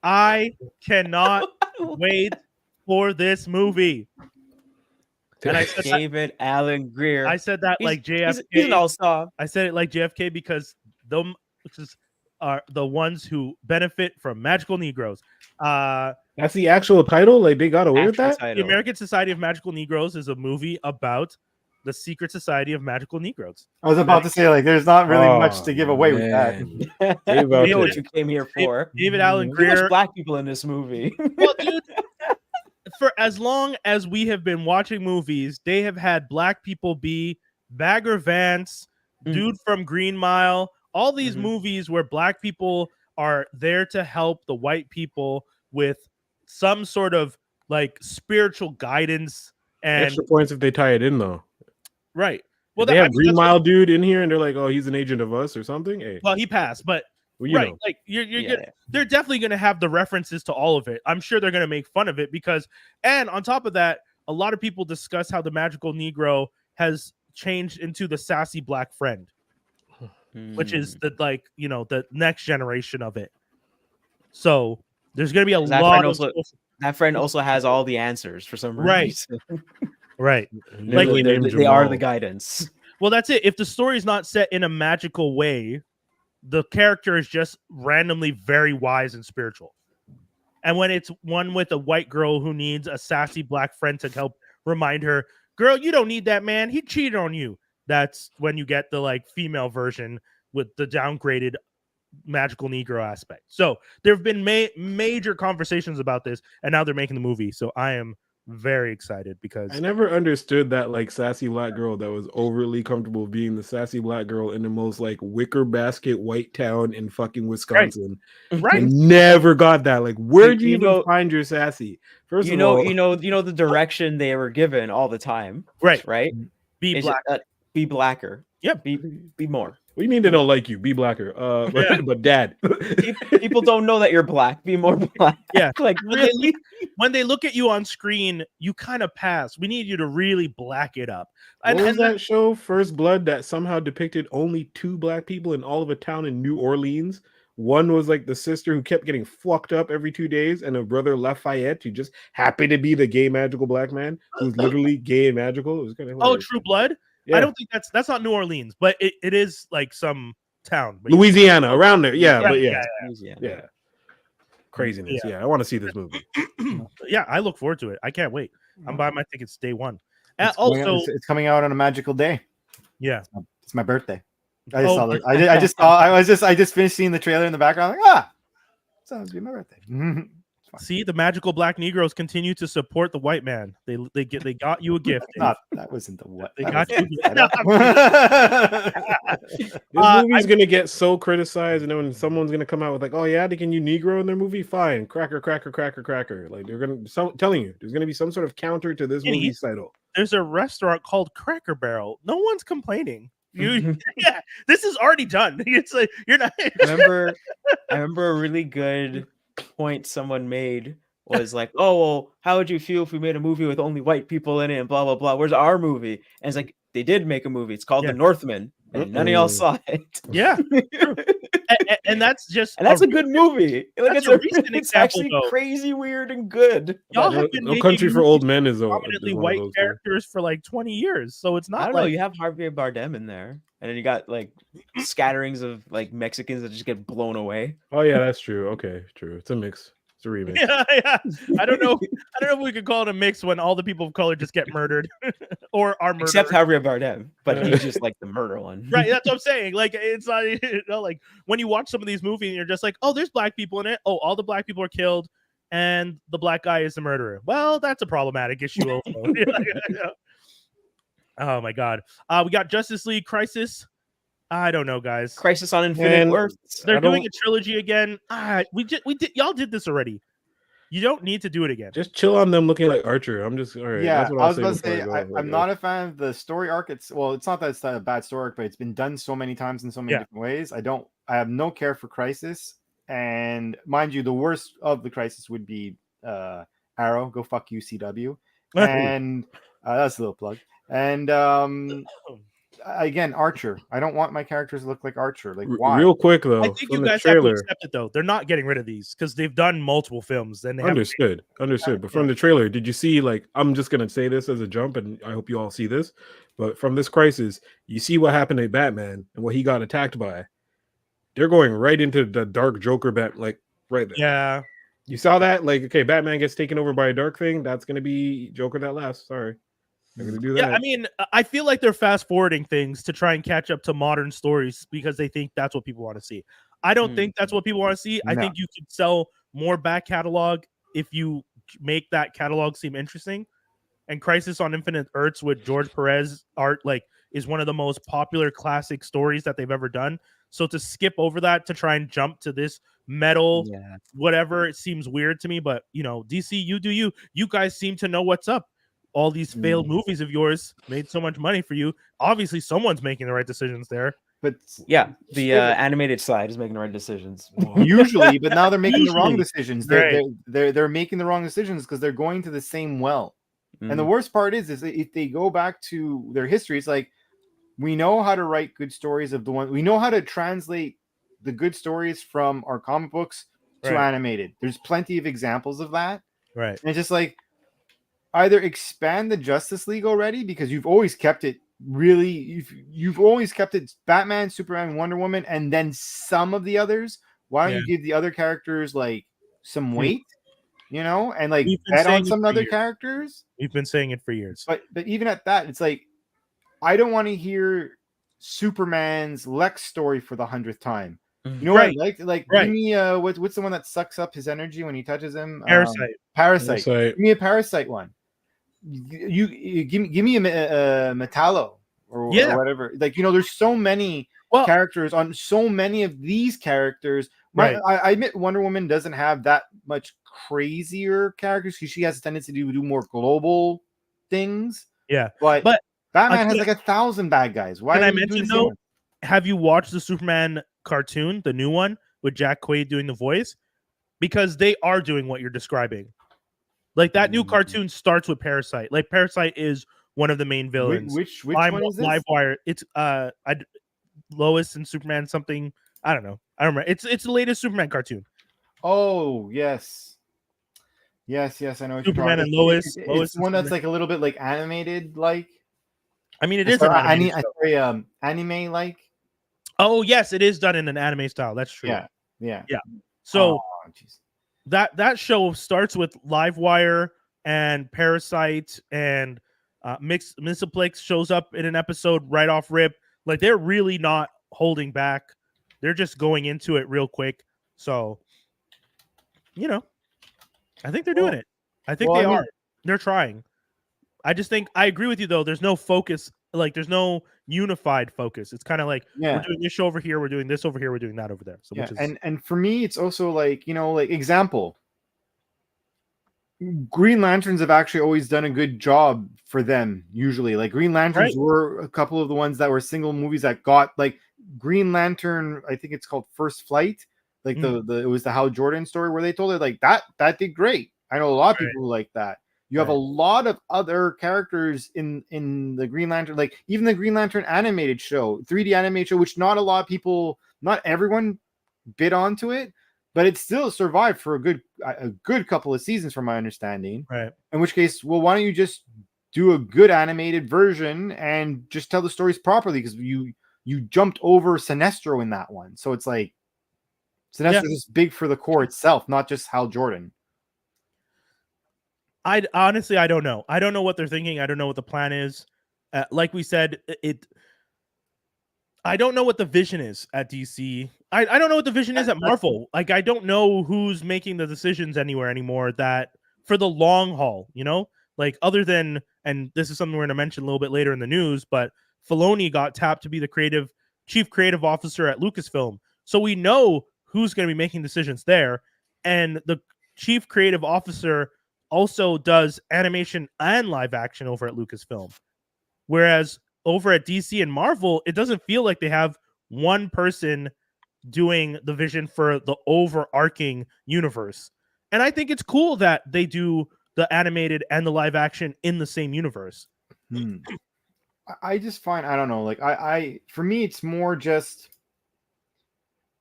I cannot wait for this movie. And I said David Alan Grier. I said that like JFK. He's an all-star. I said it like JFK because them are the ones who benefit from magical Negros. That's the actual title. Like they got away with that. The American Society of Magical Negros is a movie about the secret society of magical Negros. I was about to say, like, there's not really much to give away with that. You know what you came here for. David Alan Grier. Black people in this movie. Well, dude, for as long as we have been watching movies, they have had black people be Bagger Vance, dude from Green Mile, all these movies where black people are there to help the white people with some sort of like spiritual guidance and extra points if they tie it in though. Right. Well, they have Green Mile dude in here and they're like, oh, he's an agent of us or something. Hey. Well, he passed, but well, right, like you're good. They're definitely going to have the references to all of it. I'm sure they're going to make fun of it because, and on top of that, a lot of people discuss how the magical Negro has changed into the sassy black friend, which is the the next generation of it. So there's going to be a lot of that friend also has all the answers for some reason. Right. Like they are the guidance. Well, that's it. If the story's not set in a magical way, the character is just randomly very wise and spiritual. And when it's one with a white girl who needs a sassy black friend to help remind her, girl, you don't need that man. He cheated on you. That's when you get the like female version with the downgraded magical Negro aspect. So there have been major conversations about this, and now they're making the movie. So I am very excited because I never understood that like sassy black girl that was overly comfortable being the sassy black girl in the most like wicker basket white town in fucking Wisconsin. Right. I never got that. Like, where'd you even find your sassy? First of all, you know the direction they were given all the time. Right. Be black. Be blacker. Yep. Be more. We mean they don't like you. Be blacker. But dad. People don't know that you're black. Be more black. Yeah. Like really? When they look at you on screen, you kind of pass. We need you to really black it up. What was that show, First Blood, that somehow depicted only 2 black people in all of a town in New Orleans? One was like the sister who kept getting fucked up every 2 days, and a brother Lafayette who just happened to be the gay magical black man who's literally gay and magical. It was kind of True Blood. Yeah. I don't think that's not New Orleans, but it is like some town. Louisiana, around there. Yeah. Craziness. Yeah. I want to see this movie. Yeah, I look forward to it. I can't wait. I'm buying my tickets day one. And it's coming out on a magical day. Yeah. It's my birthday. I just saw that. I just finished seeing the trailer in the background. Like, sounds be my birthday. See, the magical black Negroes continue to support the white man. They got you a gift. Dave. That wasn't the what. They that got was you. This movie's gonna get so criticized, and then when someone's gonna come out with like, "Oh yeah, can you Negro in their movie?" Fine, cracker. Like they're gonna telling you there's gonna be some sort of counter to this movie's title. There's a restaurant called Cracker Barrel. No one's complaining. Yeah, this is already done. It's like you're not. I remember a really good point someone made was like, "Oh, well, how would you feel if we made a movie with only white people in it and blah blah blah? Where's our movie?" And it's like they did make a movie. It's called The Northman, and none of y'all saw it. Yeah, and that's just a good movie. Like it's actually though. Crazy, weird, and good. Y'all have been No Country for Old Men is prominently white characters for like 20 years, so it's not. I don't know. You have Javier Bardem in there, and then you got like scatterings of like Mexicans that just get blown away. Oh yeah, that's true. Okay, true. It's a mix. It's a remix. Yeah. I don't know if we could call it a mix when all the people of color just get murdered or are murdered. Except Javier Bardem, but he's just like the murder one. Right, that's what I'm saying. Like it's not like when you watch some of these movies and you're just like, oh, there's black people in it. Oh, all the black people are killed and the black guy is the murderer. Well, that's a problematic issue also. Oh my god. We got Justice League Crisis. I don't know, guys. Crisis on Infinite Earths. They're doing a trilogy again. We did. Y'all did this already. You don't need to do it again. Just chill on them looking like Archer. I'm just all right. Yeah, that's what I was about to say. I'm not a fan of the story arc. It's not that it's not a bad story arc, but it's been done so many times in so many different ways. I have no care for Crisis, and mind you, the worst of the Crisis would be Arrow. Go fuck you, CW. And that's a little plug. And again, Archer. I don't want my characters to look like Archer. Like, why? Real quick though, I think you guys have to accept it though. They're not getting rid of these because they've done multiple films. And they understood. But from the trailer, did you see? Like, I'm just gonna say this as a jump, and I hope you all see this. But from this Crisis, you see what happened to Batman and what he got attacked by. They're going right into the dark Joker like right there. Yeah, you saw that? Like, okay, Batman gets taken over by a dark thing. That's gonna be Joker that laughs. Sorry. Do that. Yeah, I mean, I feel like they're fast forwarding things to try and catch up to modern stories because they think that's what people want to see. I don't think that's what people want to see. I think you could sell more back catalog if you make that catalog seem interesting. And Crisis on Infinite Earths with George Perez art is one of the most popular classic stories that they've ever done. So to skip over that to try and jump to this metal, whatever, it seems weird to me. But DC, you do you. You guys seem to know what's up. All these failed movies of yours made so much money for you. Obviously, someone's making the right decisions there. But yeah, the animated side is making the right decisions. Usually, but now they're making the wrong decisions. They're making the wrong decisions because they're going to the same well. And the worst part is if they go back to their history, it's like we know how to write good stories we know how to translate the good stories from our comic books to animated. There's plenty of examples of that. Right. And it's just like either expand the Justice League already because you've always kept it you've always kept it Batman, Superman, Wonder Woman, and then some of the others. Why don't you give the other characters like some weight, and like add on some other characters? We've been saying it for years. But even at that, it's like I don't want to hear Superman's Lex story for the 100th time. You know what? Give me what's the one that sucks up his energy when he touches him? Parasite. Give me a Parasite one. You give me a Metallo or whatever. There's so many characters on so many of these characters. I admit Wonder Woman doesn't have that much crazier characters because she has a tendency to do more global things. Yeah, but Batman has like 1,000 bad guys. Why? Can I mention though? Have you watched the Superman cartoon, the new one with Jack Quaid doing the voice? Because they are doing what you're describing. Like that new cartoon starts with Parasite. Like Parasite is one of the main villains. Which one is this? Livewire. It's Lois and Superman something. I don't know. I don't remember. It's the latest Superman cartoon. Oh yes. Yes, I know. Superman and Lois. It's one that's like a little bit like animated, like. I mean, it is anime like. Oh yes, it is done in an anime style. That's true. Yeah. So that show starts with Livewire and Parasite and Mxyzptlk shows up in an episode right off rip. Like they're really not holding back. They're just going into it real quick. So, I think they're doing it. I think well, they I mean- are. They're trying. I just think I agree with you though. There's no focus. Like there's no unified focus. It's kind of like we're doing this show over here, we're doing this over here, we're doing that over there. So which is and for me, it's also like, you know, like example. Green Lanterns have actually always done a good job for them. Usually, like Green Lanterns were a couple of the ones that were single movies that got like Green Lantern. I think it's called First Flight. Like the it was the Hal Jordan story where they told it like that did great. I know a lot of people who like that. You have a lot of other characters in the Green Lantern, like even the Green Lantern animated show, 3D animated show, which not a lot of people, not everyone bid onto it, but it still survived for a good couple of seasons, from my understanding. Right. In which case, well, why don't you just do a good animated version and just tell the stories properly? Because you jumped over Sinestro in that one, so it's like Sinestro is big for the core itself, not just Hal Jordan. I honestly, I don't know. I don't know what they're thinking. I don't know what the plan is. Like we said, I don't know what the vision is at DC. I don't know what the vision is at Marvel. Like, I don't know who's making the decisions anywhere anymore that for the long haul, you know, like other than, and this is something we're going to mention a little bit later in the news, but Filoni got tapped to be the chief creative officer at Lucasfilm. So we know who's going to be making decisions there. And the chief creative officer also does animation and live action over at Lucasfilm. Whereas over at DC and Marvel, it doesn't feel like they have one person doing the vision for the overarching universe. And I think it's cool that they do the animated and the live action in the same universe. I just find, I don't know, like I for me, it's more just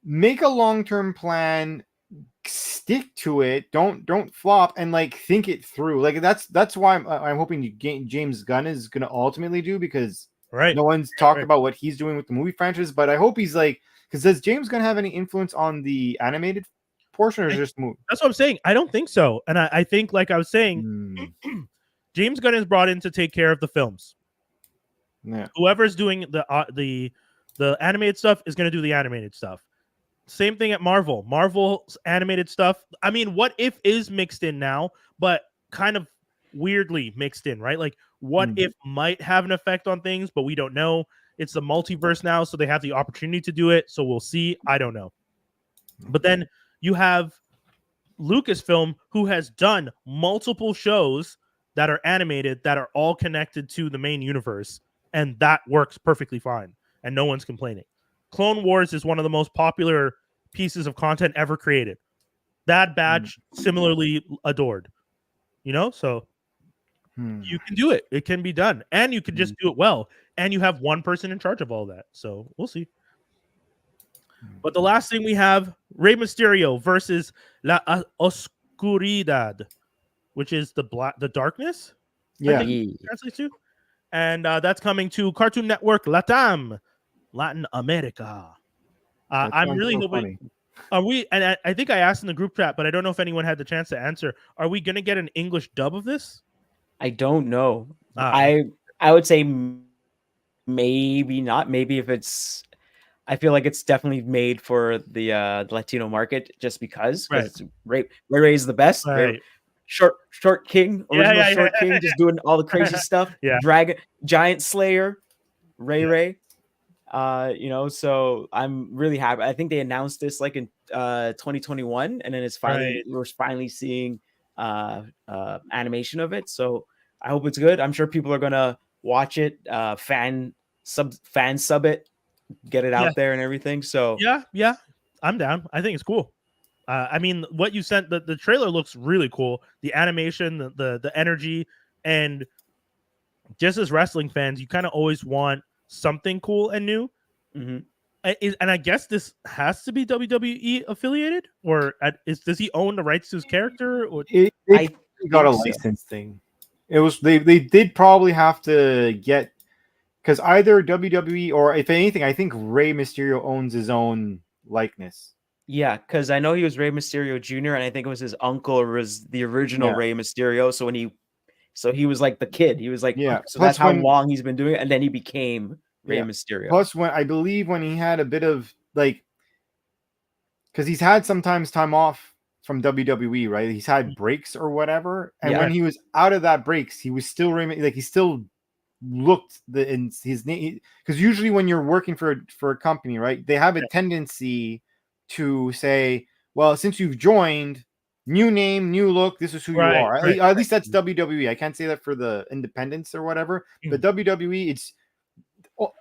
make a long-term plan, stick to it, don't flop, and like think it through. Like that's why I'm hoping James Gunn is going to ultimately do, because no one's talked about what he's doing with the movie franchise, but I hope he's like, because does James Gunn have any influence on the animated portion, or just movie? That's what I'm saying. I don't think so. And I think, like I was saying, James Gunn is brought in to take care of the films. Yeah. Whoever's doing the animated stuff is going to do the animated stuff. Same thing at Marvel. Marvel's animated stuff. I mean, What If is mixed in now, but kind of weirdly mixed in, right? Like What If might have an effect on things, but we don't know. It's the multiverse now, so they have the opportunity to do it. So we'll see. I don't know. But then you have Lucasfilm, who has done multiple shows that are animated that are all connected to the main universe, and that works perfectly fine, and no one's complaining. Clone Wars is one of the most popular pieces of content ever created. Bad Batch, similarly adored. You know, so you can do it. It can be done, and you can just do it well. And you have one person in charge of all that. So we'll see. But the last thing we have, Rey Mysterio versus La Oscuridad, which is the darkness. Yeah. Translates to. And that's coming to Cartoon Network Latam, Latin America. I'm really hoping. Are we? And I think I asked in the group chat, but I don't know if anyone had the chance to answer. Are we going to get an English dub of this? I don't know. I would say maybe not. Maybe if it's, I feel like it's definitely made for the Latino market, just because Ray is the best. Right. Short King, original Short King, yeah. just doing all the crazy stuff. Yeah. Dragon, Giant Slayer, Ray. You know, so I'm really happy. I think they announced this like in 2021, and then it's finally we're finally seeing animation of it. So I hope it's good. I'm sure people are gonna watch it, fan sub it, get it out there and everything. So yeah, I'm down. I think it's cool. I mean, what you sent, the trailer looks really cool. The animation, the energy, and just as wrestling fans, you kind of always want something cool and new. And I guess this has to be WWE affiliated, or does he own the rights to his character? Or I got a license thing. It was they did probably have to get, because either WWE or, if anything, I think Rey Mysterio owns his own likeness. Yeah, because I know he was Rey Mysterio Jr., and I think it was his uncle or was the original Rey Mysterio. So he was like the kid. He was like, so that's how long he's been doing it, and then he became Rey Mysterio. Plus, I believe when he had a bit of like, because he's had sometimes time off from WWE, right? He's had breaks or whatever, and Yeah. when he was out of that breaks, he was still like he still looked in his name, because usually when you're working for a company, right, they have a tendency to say, well, since you've joined, new name, new look, this is who you are. At least that's WWE. I can't say that for the independents or whatever, but WWE,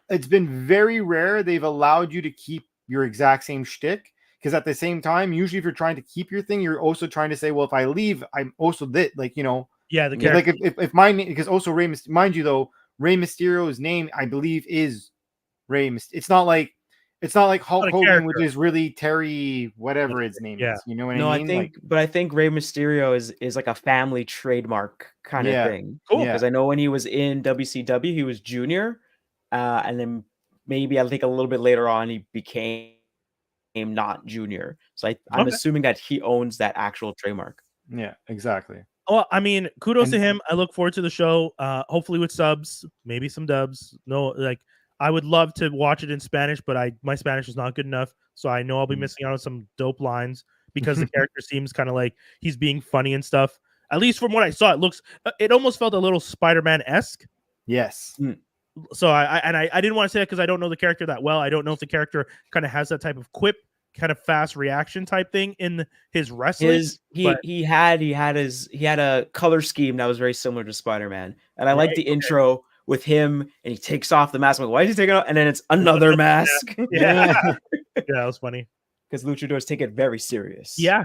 it's been very rare they've allowed you to keep your exact same shtick, because at the same time, usually if you're trying to keep your thing, you're also trying to say, well, if I leave, I'm also that, like, you know, Yeah, the like if my name, because also mind you though, Rey Mysterio's name, I believe, is Rey Mysterio. It's not like Hulk Hogan, which is really Terry, whatever his name is. You know what I mean? I think Rey Mysterio is like a family trademark kind of thing. Cool. Because I know when he was in WCW, he was junior, and then maybe I think a little bit later on he became not junior. So I'm assuming that he owns that actual trademark. Yeah, exactly. Well, I mean, kudos to him. I look forward to the show. Hopefully with subs, maybe some dubs. No, like I would love to watch it in Spanish, but my Spanish is not good enough, so I know I'll be missing out on some dope lines because the character seems kind of like he's being funny and stuff. At least from what I saw, it almost felt a little Spider-Man-esque. Yes. So I didn't want to say that because I don't know the character that well. I don't know if the character kind of has that type of quip, kind of fast reaction type thing in his wrestling. He had a color scheme that was very similar to Spider-Man, and I like the intro with him, and he takes off the mask. I'm like, why is he taking it off? And then it's another mask. Yeah, that was funny. Because luchadors take it very serious. Yeah.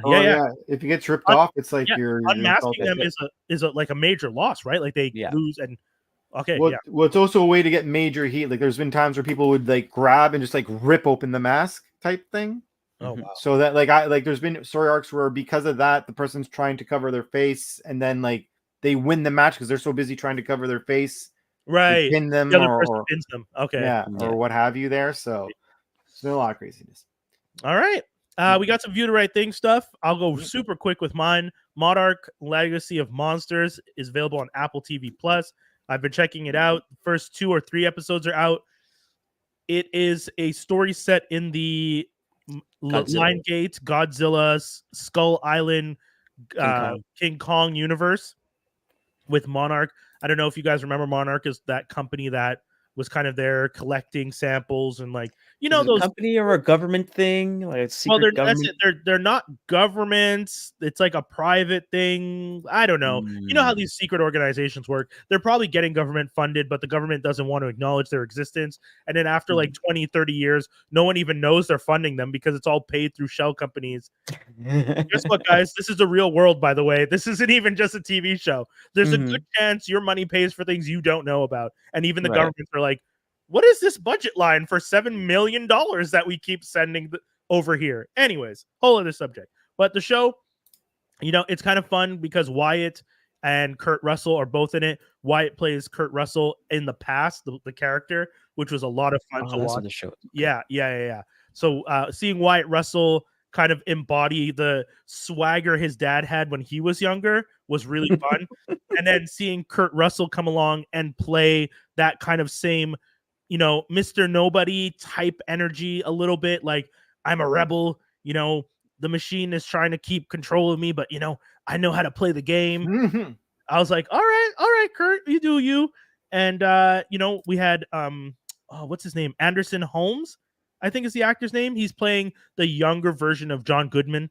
If you get tripped off, it's like you're unmasking them is like a major loss, right? Like they lose and. Okay. Well, it's also a way to get major heat. Like there's been times where people would like grab and just like rip open the mask type thing. Oh wow. So that there's been story arcs where because of that the person's trying to cover their face and then like they win the match because they're so busy trying to cover their face. Right. Pin them the other person pins them. Okay. Or what have you there. So there's been a lot of craziness. All right. We got some View the Right Thing stuff. I'll go super quick with mine. Monarch Legacy of Monsters is available on Apple TV Plus. I've been checking it out. The first 2 or 3 episodes are out. It is a story set in the Lion Gate, Godzilla, Skull Island, King Kong universe with Monarch. I don't know if you guys remember Monarch is that company that was kind of there collecting samples and like, you know, those company or a government thing, like a secret government. They're not governments. It's like a private thing. I don't know. You know how these secret organizations work. They're probably getting government funded, but the government doesn't want to acknowledge their existence. And then after like 20, 30 years, no one even knows they're funding them because it's all paid through shell companies. Guess what, guys? This is the real world, by the way. This isn't even just a TV show. There's a good chance your money pays for things you don't know about. And even the governments are like, what is this budget line for $7 million that we keep sending over here? Anyways, whole other subject. But the show, you know, it's kind of fun because Wyatt and Kurt Russell are both in it. Wyatt plays Kurt Russell in the past, the character, which was a lot of fun to watch. The show. Yeah. So seeing Wyatt Russell kind of embody the swagger his dad had when he was younger was really fun. And then seeing Kurt Russell come along and play that kind of same, you know, Mr. Nobody type energy a little bit, like I'm a rebel, you know, the machine is trying to keep control of me, but you know, I know how to play the game. I was like, all right, Kurt, you do you. And you know, we had what's his name? Anderson Holmes, I think is the actor's name. He's playing the younger version of John Goodman's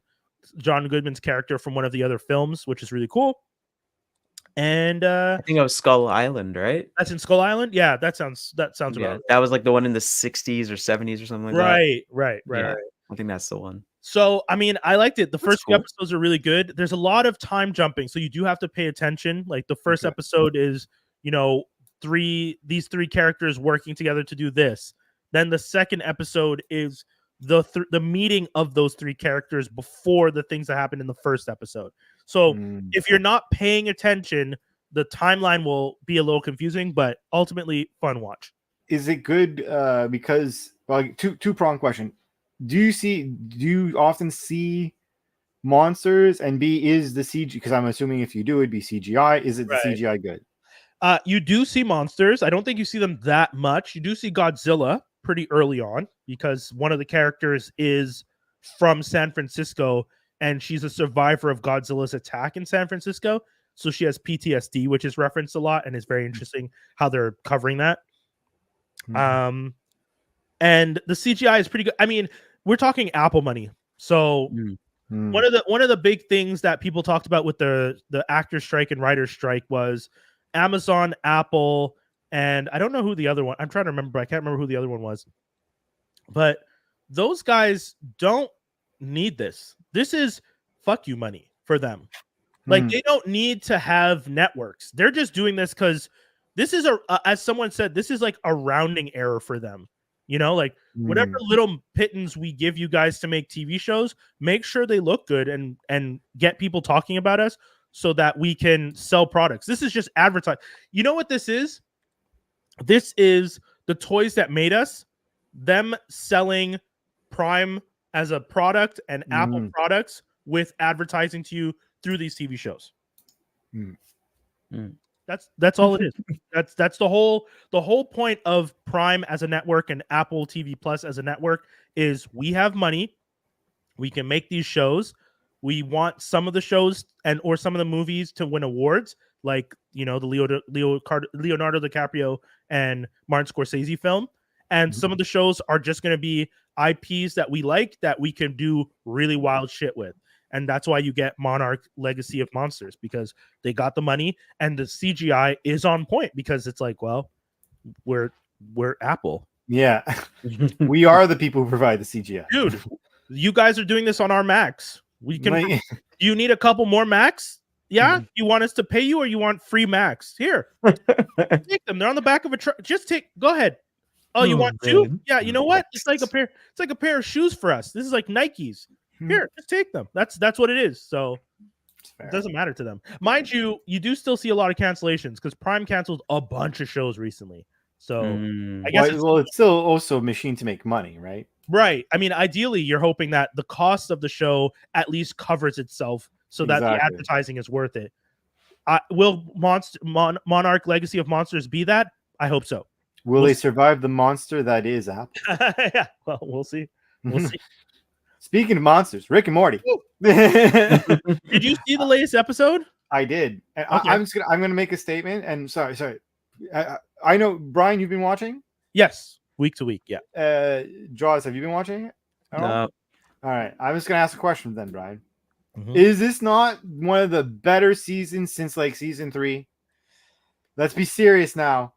character from one of the other films, which is really cool. And I think it was Skull Island, right? That's in Skull Island. Yeah, that sounds about right. That was like the one in the 60s or 70s or something like that. Right. I think that's the one. So, I mean, I liked it. The first few episodes are really good. There's a lot of time jumping, so you do have to pay attention. Like the first episode is, you know, these three characters working together to do this. Then the second episode is the meeting of those 3 characters before the things that happened in the first episode. So if you're not paying attention, the timeline will be a little confusing, but ultimately fun watch. Is it good? Because well, two-pronged question. Do you often see monsters, and B, is the CG, because I'm assuming if you do, it'd be CGI. Is it the CGI good? You do see monsters. I don't think you see them that much. You do see Godzilla pretty early on because one of the characters is from San Francisco and she's a survivor of Godzilla's attack in San Francisco. So she has PTSD, which is referenced a lot, and it's very interesting how they're covering that. And the CGI is pretty good. I mean, we're talking Apple money. So one of the big things that people talked about with the actor strike and writer strike was Amazon, Apple, and I don't know who the other one. I'm trying to remember, but I can't remember who the other one was. But those guys don't need this. This is fuck you money for them. Like they don't need to have networks. They're just doing this because this is as someone said, this is like a rounding error for them. You know, like whatever little pittance we give you guys to make TV shows, make sure they look good and get people talking about us so that we can sell products. This is just advertising. You know what this is? This is the toys that made us, them selling Prime as a product and Apple products with advertising to you through these TV shows. That's all it is. That's the whole point of Prime as a network and Apple TV Plus as a network is we have money, we can make these shows. We want some of the shows or some of the movies to win awards, like the Leonardo DiCaprio and Martin Scorsese film. And some of the shows are just going to be IPs that we like that we can do really wild shit with. And that's why you get Monarch Legacy of Monsters, because they got the money and the CGI is on point, because it's like, well, we're Apple. Yeah. We are the people who provide the CGI. Dude, you guys are doing this on our Macs. We can. You need a couple more Macs? Yeah? You want us to pay you, or you want free Macs? Here. Take them. They're on the back of a truck. Go ahead. Oh, you want two? Yeah, you know what? It's like a pair of shoes for us. This is like Nikes. Here, just take them. That's what it is. So it doesn't matter to them. Mind you, you do still see a lot of cancellations because Prime canceled a bunch of shows recently. So I guess it's still also a machine to make money, right? Right. I mean, ideally, you're hoping that the cost of the show at least covers itself so that the advertising is worth it. Will Monarch Legacy of Monsters be that? I hope so. Will they survive the monster that is Apple? Yeah, well, we'll see. We'll see. Speaking of monsters, Rick and Morty. Did you see the latest episode? I did. And Okay. I'm gonna make a statement. And sorry. I know, Brian, you've been watching? Yes, week to week. Yeah. Jaws, have you been watching it? No. All right. I'm just gonna ask a question then, Brian. Is this not one of the better seasons since like season 3? Let's be serious now.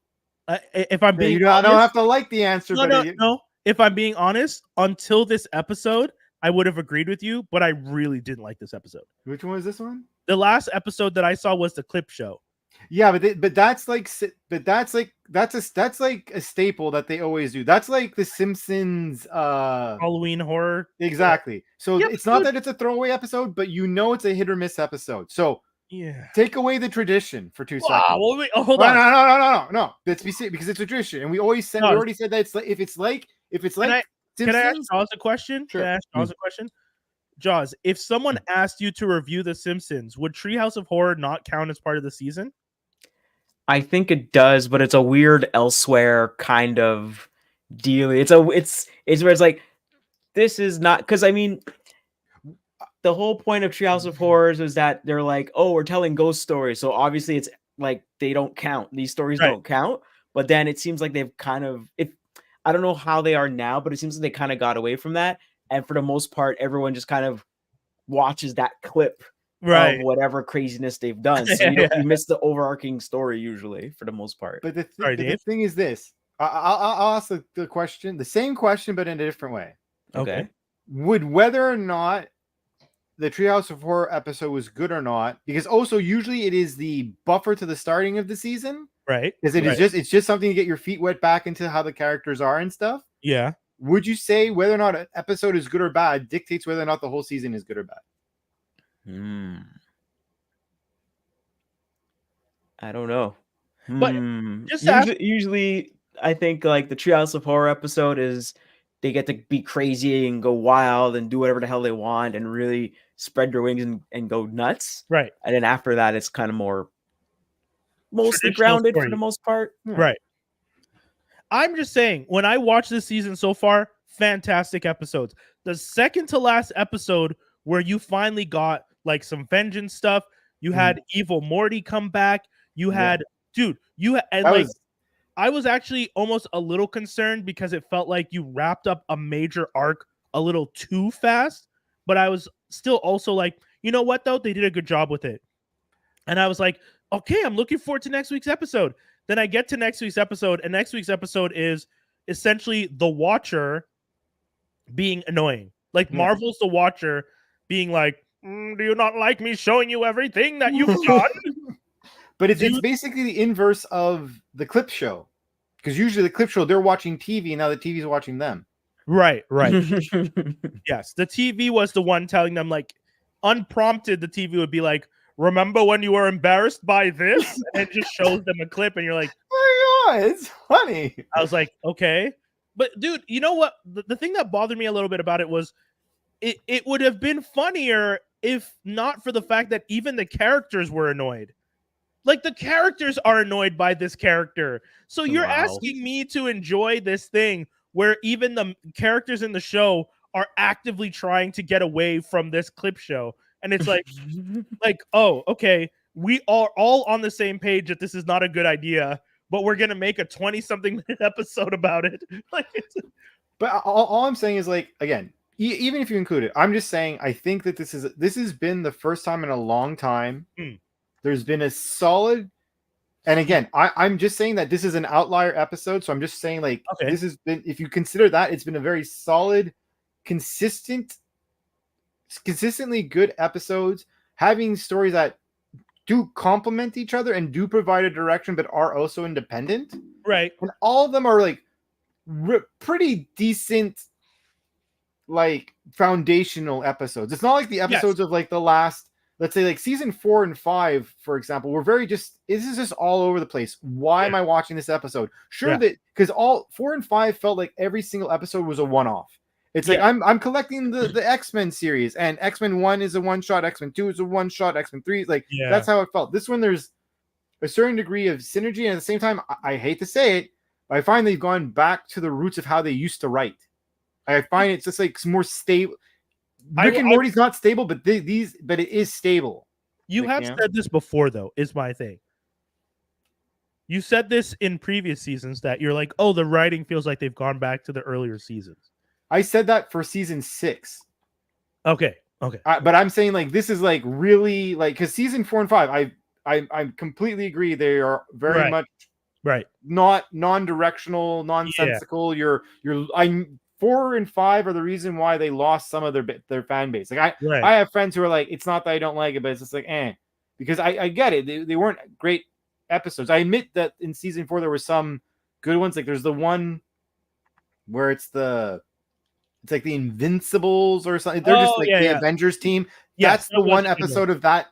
If I'm being, I don't have to like the answer. No. If I'm being honest, until this episode, I would have agreed with you, but I really didn't like this episode. Which one was this one? The last episode that I saw was the clip show. Yeah, but that's like a staple that they always do. That's like the Simpsons Halloween horror. Exactly. So it's not that it's a throwaway episode, but it's a hit or miss episode. So yeah, take away the tradition for 2 seconds. Well, wait, hold on. No. Let's be serious, because it's a tradition, and we already said that it's like if it's like Can I ask Jaws a question? Sure. Can I ask Jaws a question? Jaws, if someone asked you to review The Simpsons, would Treehouse of Horror not count as part of the season? I think it does, but it's a weird elsewhere kind of deal. It's where it's like, this is not, because I mean, the whole point of Treehouse of Horrors is that they're like, oh, we're telling ghost stories, so obviously it's like they don't count. These stories don't count. But then it seems like they've kind of, I don't know how they are now, but it seems like they kind of got away from that. And for the most part, everyone just kind of watches that clip of whatever craziness they've done. So you miss the overarching story usually for the most part. But the thing is this. I'll ask the question, the same question, but in a different way. Okay. Would whether or not the Treehouse of Horror episode was good or not, because also usually it is the buffer to the starting of the season. Right. Because it's just something to get your feet wet back into how the characters are and stuff. Yeah. Would you say whether or not an episode is good or bad dictates whether or not the whole season is good or bad? I don't know. But usually I think like the Treehouse of Horror episode is they get to be crazy and go wild and do whatever the hell they want and really spread their wings and go nuts. Right. And then after that, it's kind of mostly grounded for the most part. Right. I'm just saying, when I watched this season so far, fantastic episodes. The second to last episode where you finally got like some vengeance stuff. You had evil Morty come back. You had, dude, and like, I was actually almost a little concerned because it felt like you wrapped up a major arc a little too fast, but I was still also like, you know what though? They did a good job with it. And I was like, okay, I'm looking forward to next week's episode. Then I get to next week's episode, and next week's episode is essentially the Watcher being annoying. Like Marvel's the Watcher being like, do you not like me showing you everything that you've done? But it's basically the inverse of the clip show. Because usually the clip show, they're watching TV, and now the TV's watching them. Right. Yes, the TV was the one telling them, like, unprompted, the TV would be like, remember when you were embarrassed by this? And it just shows them a clip, and you're like, oh my God, it's funny. I was like, okay. But, dude, you know what? The thing that bothered me a little bit about it was it would have been funnier if not for the fact that even the characters were annoyed. Like, the characters are annoyed by this character. So you're asking me to enjoy this thing where even the characters in the show are actively trying to get away from this clip show. And it's like, oh, okay, we are all on the same page that this is not a good idea, but we're going to make a 20-something minute episode about it. But all I'm saying is, like, again, even if you include it, I'm just saying, I think that this has been the first time in a long time there's been a solid, and again, I'm just saying that this is an outlier episode, so I'm just saying, like, this has been, if you consider that, it's been a very solid, consistently good episodes, having stories that do complement each other and do provide a direction, but are also independent. Right. And all of them are, like, pretty decent, like, foundational episodes. It's not like the episodes of, like, the last, let's say, like, season 4 and 5, for example, were very this is just all over the place. Why am I watching this episode? Sure, that because all 4 and 5 felt like every single episode was a one-off. It's like I'm collecting the X-Men series, and X-Men 1 is a one-shot, X-Men 2 is a one-shot, X-Men 3 is like that's how it felt. This one, there's a certain degree of synergy, and at the same time, I hate to say it, but I find they've gone back to the roots of how they used to write. I find it's just like more stable. Rick and Morty's not stable, but but it is stable. You have said this before, though, is my thing. You said this in previous seasons that you're like, oh, the writing feels like they've gone back to the earlier seasons. I said that for season 6. Okay. But I'm saying, like, this is like really, like, because season 4 and 5, I completely agree, they are very much not non-directional, nonsensical. Yeah. 4 and 5 are the reason why they lost some of their fan base. Like I have friends who are like, it's not that I don't like it, but it's just like, because I get it. They weren't great episodes. I admit that in season 4 there were some good ones. Like there's the one where it's like the Invincibles or something. They're just like the Avengers team. That's the one episode of that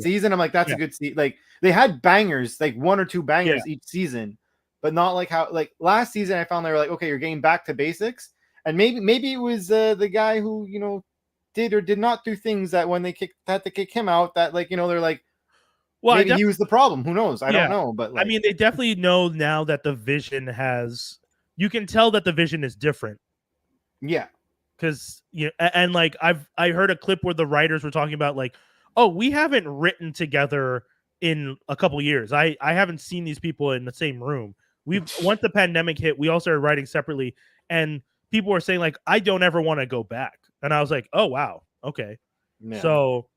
season. I'm like, that's a good season. Like they had bangers, like 1 or 2 bangers each season. But not like how, like, last season I found they were like, okay, you're getting back to basics. And maybe it was the guy who, you know, did or did not do things that when they had to kick him out, that, like, you know, they're like, well, maybe he was the problem. Who knows? I don't know. But like, I mean, they definitely know now that the vision you can tell that the vision is different. Yeah. Because, and like, I heard a clip where the writers were talking about, like, oh, we haven't written together in a couple years. I haven't seen these people in the same room. Once the pandemic hit, we all started writing separately, and people were saying, like, I don't ever want to go back. And I was like, oh wow, okay. Yeah. So,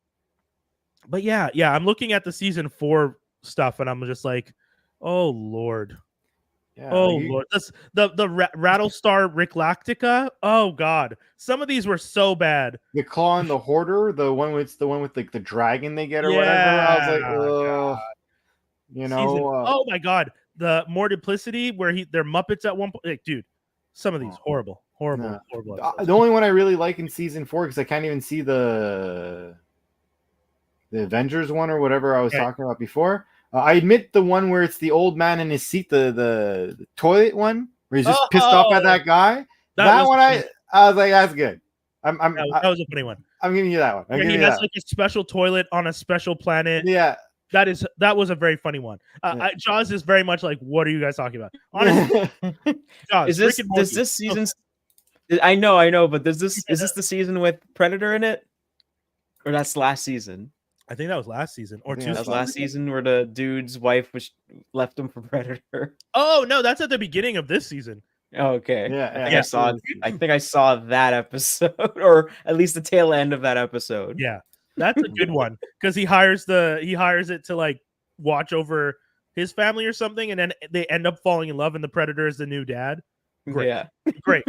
but yeah, I'm looking at the season 4 stuff, and I'm just like, oh Lord. Yeah, Lord. That's the Rattlestar Ricklactica. Oh God. Some of these were so bad. The Claw and the Hoarder, the one with like the dragon they get or whatever. I was like, oh, you know. Oh my God. The Mortiplicity, where they're Muppets at one point. Like, dude, some of these horrible. The only one I really like in season 4, because I can't even see the Avengers one or whatever I was talking about before. I admit the one where it's the old man in his seat, the toilet one, where he's just pissed off at that guy. That one, I was like, that's good. That was a funny one. I'm giving you that one. He has like a special toilet on a special planet. Yeah. That was a very funny one. Jaws is very much like, what are you guys talking about? Honestly, Jaws. Does this season? I know, but is this the season with Predator in it? Or that's last season. I think that was last season or I think two. That was last last season where the dude's wife was left him for Predator. Oh no, that's at the beginning of this season. Okay. Yeah, I think I saw that episode, or at least the tail end of that episode. Yeah, that's a good one because he hires it to like watch over his family or something, and then they end up falling in love, and the Predator is the new dad. Great. Yeah. Great.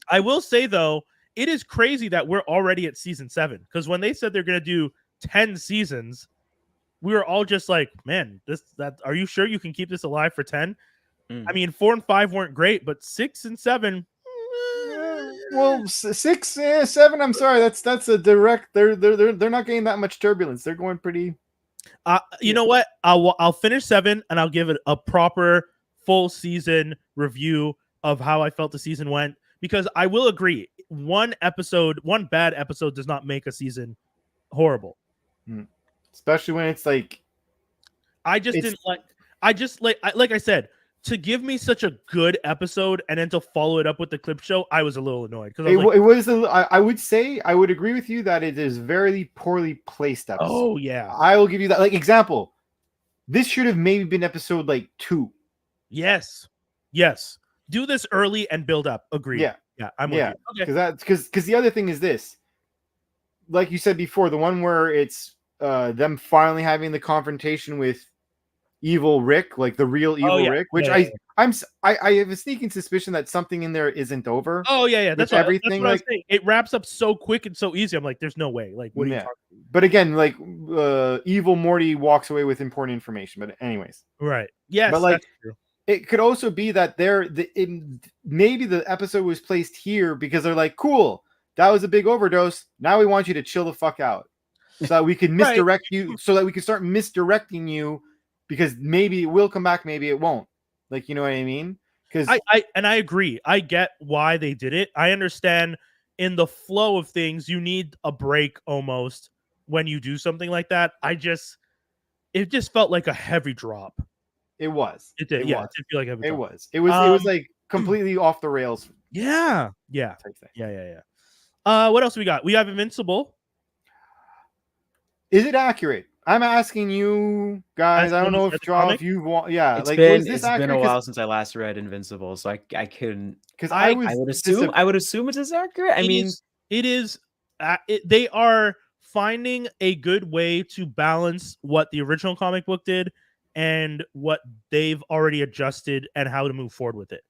I will say though, it is crazy that we're already at season 7 because when they said they're gonna do 10 seasons, we were all just like, man, are you sure you can keep this alive for 10? I mean, 4 and 5 weren't great, but 6 and 7. Well, 6, 7. I'm sorry. That's a direct. They're not getting that much turbulence. They're going pretty. You know what? I'll finish 7 and I'll give it a proper full season review of how I felt the season went because I will agree, one bad episode does not make a season horrible. Especially when it's like. I said, to give me such a good episode and then to follow it up with the clip show, I was a little annoyed because I would say I would agree with you that it is very poorly placed episode. Oh yeah, I will give you that. Like example, this should have maybe been episode like 2. Yes. Do this early and build up. Agreed. Yeah. I'm with you. Okay. Because the other thing is this, like you said before, the one where it's them finally having the confrontation with evil Rick, like the real evil Rick, which I have a sneaking suspicion that something in there isn't over. Oh yeah. That's everything. That's what I was saying. It wraps up so quick and so easy. I'm like, there's no way. Like, what are you talking about? But again, like evil Morty walks away with important information. But anyways, right? Yes, but like that's true. It could also be that maybe the episode was placed here because they're like, cool, that was a big overdose. Now we want you to chill the fuck out, so that we can misdirect you, so that we can start misdirecting you. Because maybe it will come back, maybe it won't. Like, you know what I mean? Because I agree. I get why they did it. I understand in the flow of things, you need a break almost when you do something like that. It just felt like a heavy drop. It was. It did. It did feel like a heavy drop. It was like completely off the rails. Yeah. Yeah. What else we got? We have Invincible. Is it accurate? I'm asking you guys. I don't know if John, if you want, it's been a while since I last read Invincible, so I couldn't. Because I would assume it is accurate. I mean, it is. They are finding a good way to balance what the original comic book did and what they've already adjusted and how to move forward with it.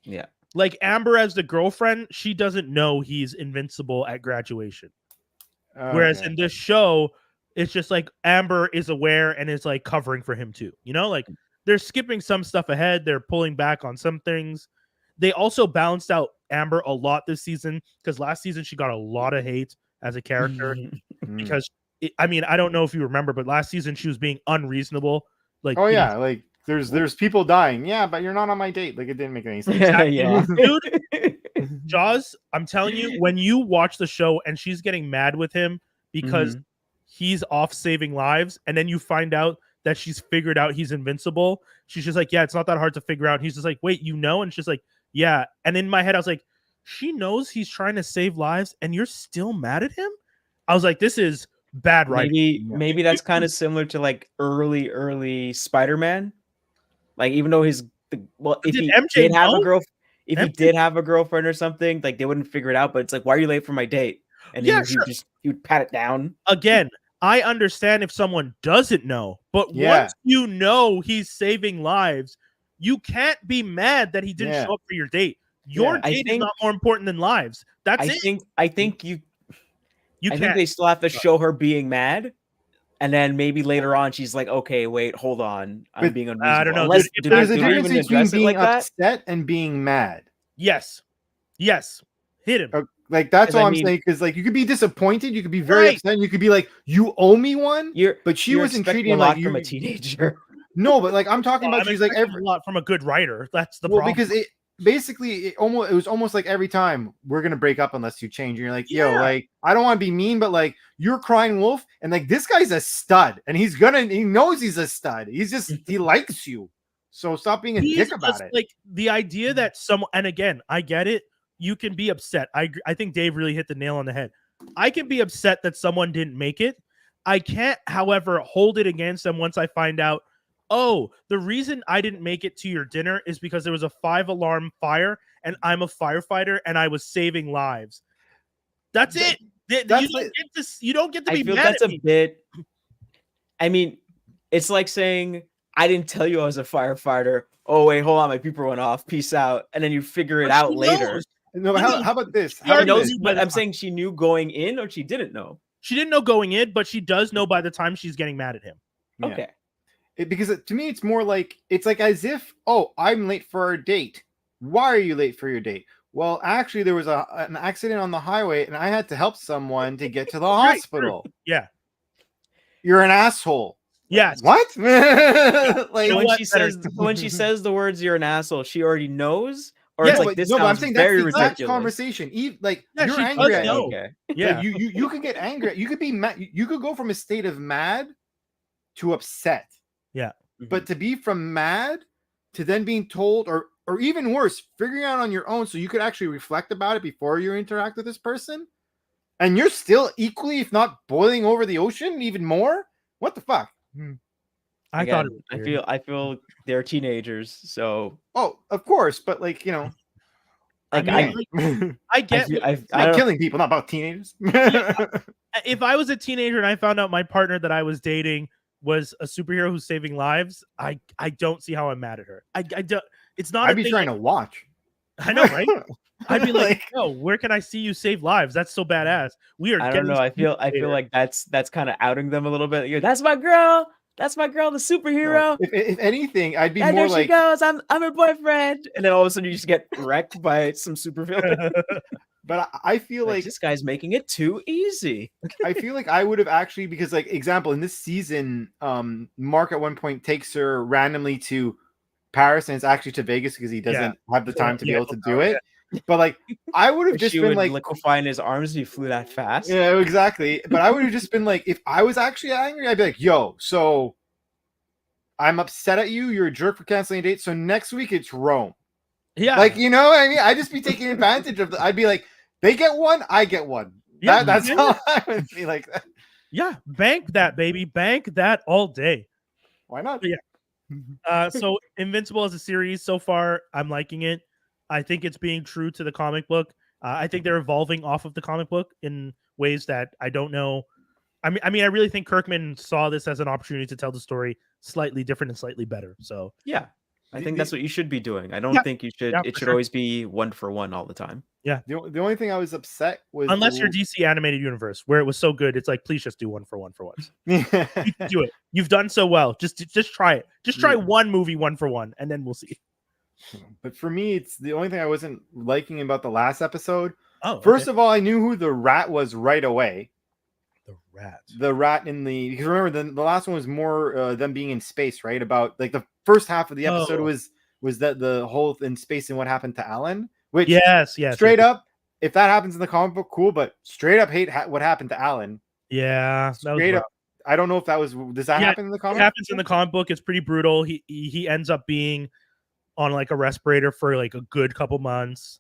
Yeah, like Amber as the girlfriend, she doesn't know he's invincible at graduation, whereas in this show, it's just like Amber is aware and is like covering for him too. You know, like they're skipping some stuff ahead. They're pulling back on some things. They also balanced out Amber a lot this season because last season she got a lot of hate as a character because I don't know if you remember, but last season she was being unreasonable. Like, like there's people dying. Yeah, but you're not on my date. Like it didn't make any sense. Yeah, dude. Jaws, I'm telling you, when you watch the show and she's getting mad with him because he's off saving lives, and then you find out that she's figured out he's invincible. She's just like, yeah, it's not that hard to figure out. And he's just like, wait, you know? And she's like, yeah. And in my head, I was like, she knows he's trying to save lives, and you're still mad at him? I was like, this is bad writing. Maybe that's kind of similar to like early Spider-Man. Like, even though if he did have a girlfriend or something, like they wouldn't figure it out. But it's like, why are you late for my date? And then he would pat it down. Again, I understand if someone doesn't know, but once you know he's saving lives, you can't be mad that he didn't show up for your date. Your date is not more important than lives. I think they still have to show her being mad, and then maybe later on she's like, okay, wait, hold on, I'm being unreasonable. I don't know. There's a difference between being upset and being mad. Yes, hit him. Like that's all I'm saying, because like you could be disappointed, you could be very upset, and you could be like, you owe me one. But she wasn't treating him like from a teenager. No, but like I'm talking about, she's like a lot from a good writer. That's the problem. Because it was almost like every time, we're gonna break up unless you change. And you're like, yo, like I don't want to be mean, but like you're crying wolf, and like this guy's a stud, and he knows he's a stud. He likes you. So stop being a dick about it. Like the idea that and again, I get it. You can be upset. I think Dave really hit the nail on the head. I can be upset that someone didn't make it. I can't, however, hold it against them once I find out, oh, the reason I didn't make it to your dinner is because there was a 5-alarm fire and I'm a firefighter and I was saving lives. That's it. You don't get to be I feel mad that's at a me. bit. I mean, it's like saying, I didn't tell you I was a firefighter. Oh, wait, hold on. My beeper went off. Peace out. And then you figure it But out she later. knows. No, but how about this? She How She about already this? knows, knew by but the I'm time. saying she knew going in or she didn't know. She didn't know going in, but she does know by the time she's getting mad at him. Yeah. Okay. Because to me, it's more like, it's like as if, oh, I'm late for our date. Why are you late for your date? Well, actually, there was an accident on the highway and I had to help someone to get to the Right, hospital. Yeah. You're an asshole. Yes. What? like, You know when what? she says the words "you're an asshole," she already knows, or Yeah, it's no, like but, this no, but I'm sounds saying that's very the exact ridiculous. conversation. Like, Yeah, you're she angry does at know. me. Okay. Yeah. Like, you could get angry. You could be mad. You could go from a state of mad to upset. Yeah. But to be from mad to then being told, or even worse, figuring out on your own, so you could actually reflect about it before you interact with this person, and you're still equally, if not boiling over the ocean, even more. What the fuck? I Again, thought it was weird. I feel they're teenagers, so Oh, of course, but like, you know, like I mean, I get feel, what I you're it's I not don't killing people, not about teenagers. if I was a teenager and I found out my partner that I was dating was a superhero who's saving lives, I don't see how I'm mad at her. I don't. It's not. I'd be trying to watch. I know, right? I'd be like, "No, where can I see you save lives? That's so badass." We are. I don't getting know. I feel later. like that's kind of outing them a little bit. You're, that's my girl. That's my girl, the superhero. No, if anything, I'd be And more there she like, goes. I'm her boyfriend. And then all of a sudden you just get wrecked by some supervillain. but I feel Like, like this guy's making it too easy. I feel like I would have actually, because like example in this season, Mark at one point takes her randomly to Paris and it's actually to Vegas because he doesn't have the time to be able to do it. But like I would have just She been would like, liquefy in his arms if he flew that fast. yeah, exactly. But I would have just been like, if I was actually angry, I'd be like, yo, so I'm upset at you. You're a jerk for canceling a date. So next week it's Rome. Yeah, Like, you know what I mean? I'd just be taking advantage of I'd be like, they get one, I get one. Yeah, That's how I would be like that. yeah. Bank that, baby. Bank that all day. Why not? Yeah. So Invincible as a series so far, I'm liking it. I think it's being true to the comic book. I think they're evolving off of the comic book in ways that I don't know. I mean, I really think Kirkman saw this as an opportunity to tell the story slightly different and slightly better. So Yeah. I think that's what you should be doing. I don't Yeah. think you should. Yeah, It for should sure. always be 1-for-1 all the time. The only thing I was upset was unless you're DC animated universe where it was so good, it's like, please just do 1-for-1 for once. You can do it. You've done so well. Just try it. Just try Yeah. one movie 1-for-1, and then we'll see. But for me, it's the only thing I wasn't liking about the last episode. Oh, First of all, I knew who the rat was right away. the rat. The rat in the, because remember the last one was more them being in space, right? About like the first half of the episode Oh. was that the whole in space and what happened to Alan. Which Yes. straight up, if that happens in the comic book, cool. But straight up hate what happened to Alan. Yeah. That was Straight rough. up, I don't know if that was. Does that Yeah, happen in the It comic? happens in the comic book. It's pretty brutal. He ends up being on like a respirator for like a good couple months.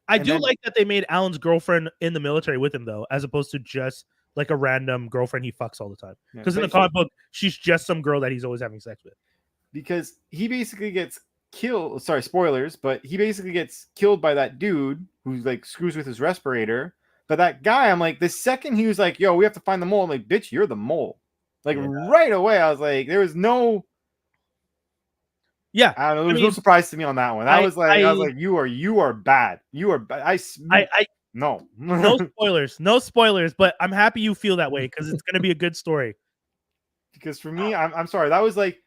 I And do then- like that they made Alan's girlfriend in the military with him though, as opposed to just like a random girlfriend he fucks all the time. Yeah, Because in the but- comic book, she's just some girl that he's always having sex with. Because he basically gets killed. Sorry, spoilers, but he basically gets killed by that dude who's like screws with his respirator. But that guy, I'm like, the second he was like, yo, we have to find the mole, I'm like, bitch, you're the mole. Like Yeah. right away, I was like, there was no, Yeah. I don't know, there was mean, no surprise to me on that one. I was like, you are bad. You are bad. I No. no spoilers, no spoilers, but I'm happy you feel that way because it's gonna be a good story. Because for me, I'm sorry, that was like,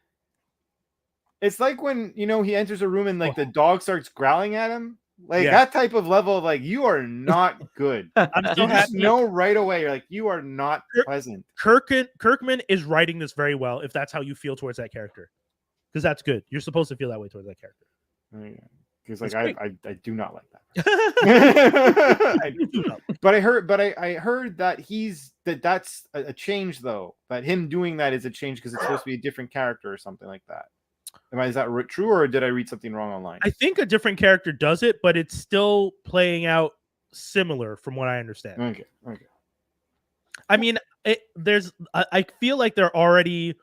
it's like when, you know, he enters a room and like the dog starts growling at him. Like Yeah. that type of level of like, you are not good. I'm so You just happy. know right away. You're like, you are not Kirk- pleasant. Kirkman is writing this very well. If that's how you feel towards that character, because that's good. You're supposed to feel that way towards that character. Because like That's I do not like that. But I heard that that's a change though. That him doing that is a change because it's supposed to be a different character or something like that. Is that true, or did I read something wrong online? I think a different character does it, but it's still playing out similar from what I understand. Okay. I mean, I feel like they're already,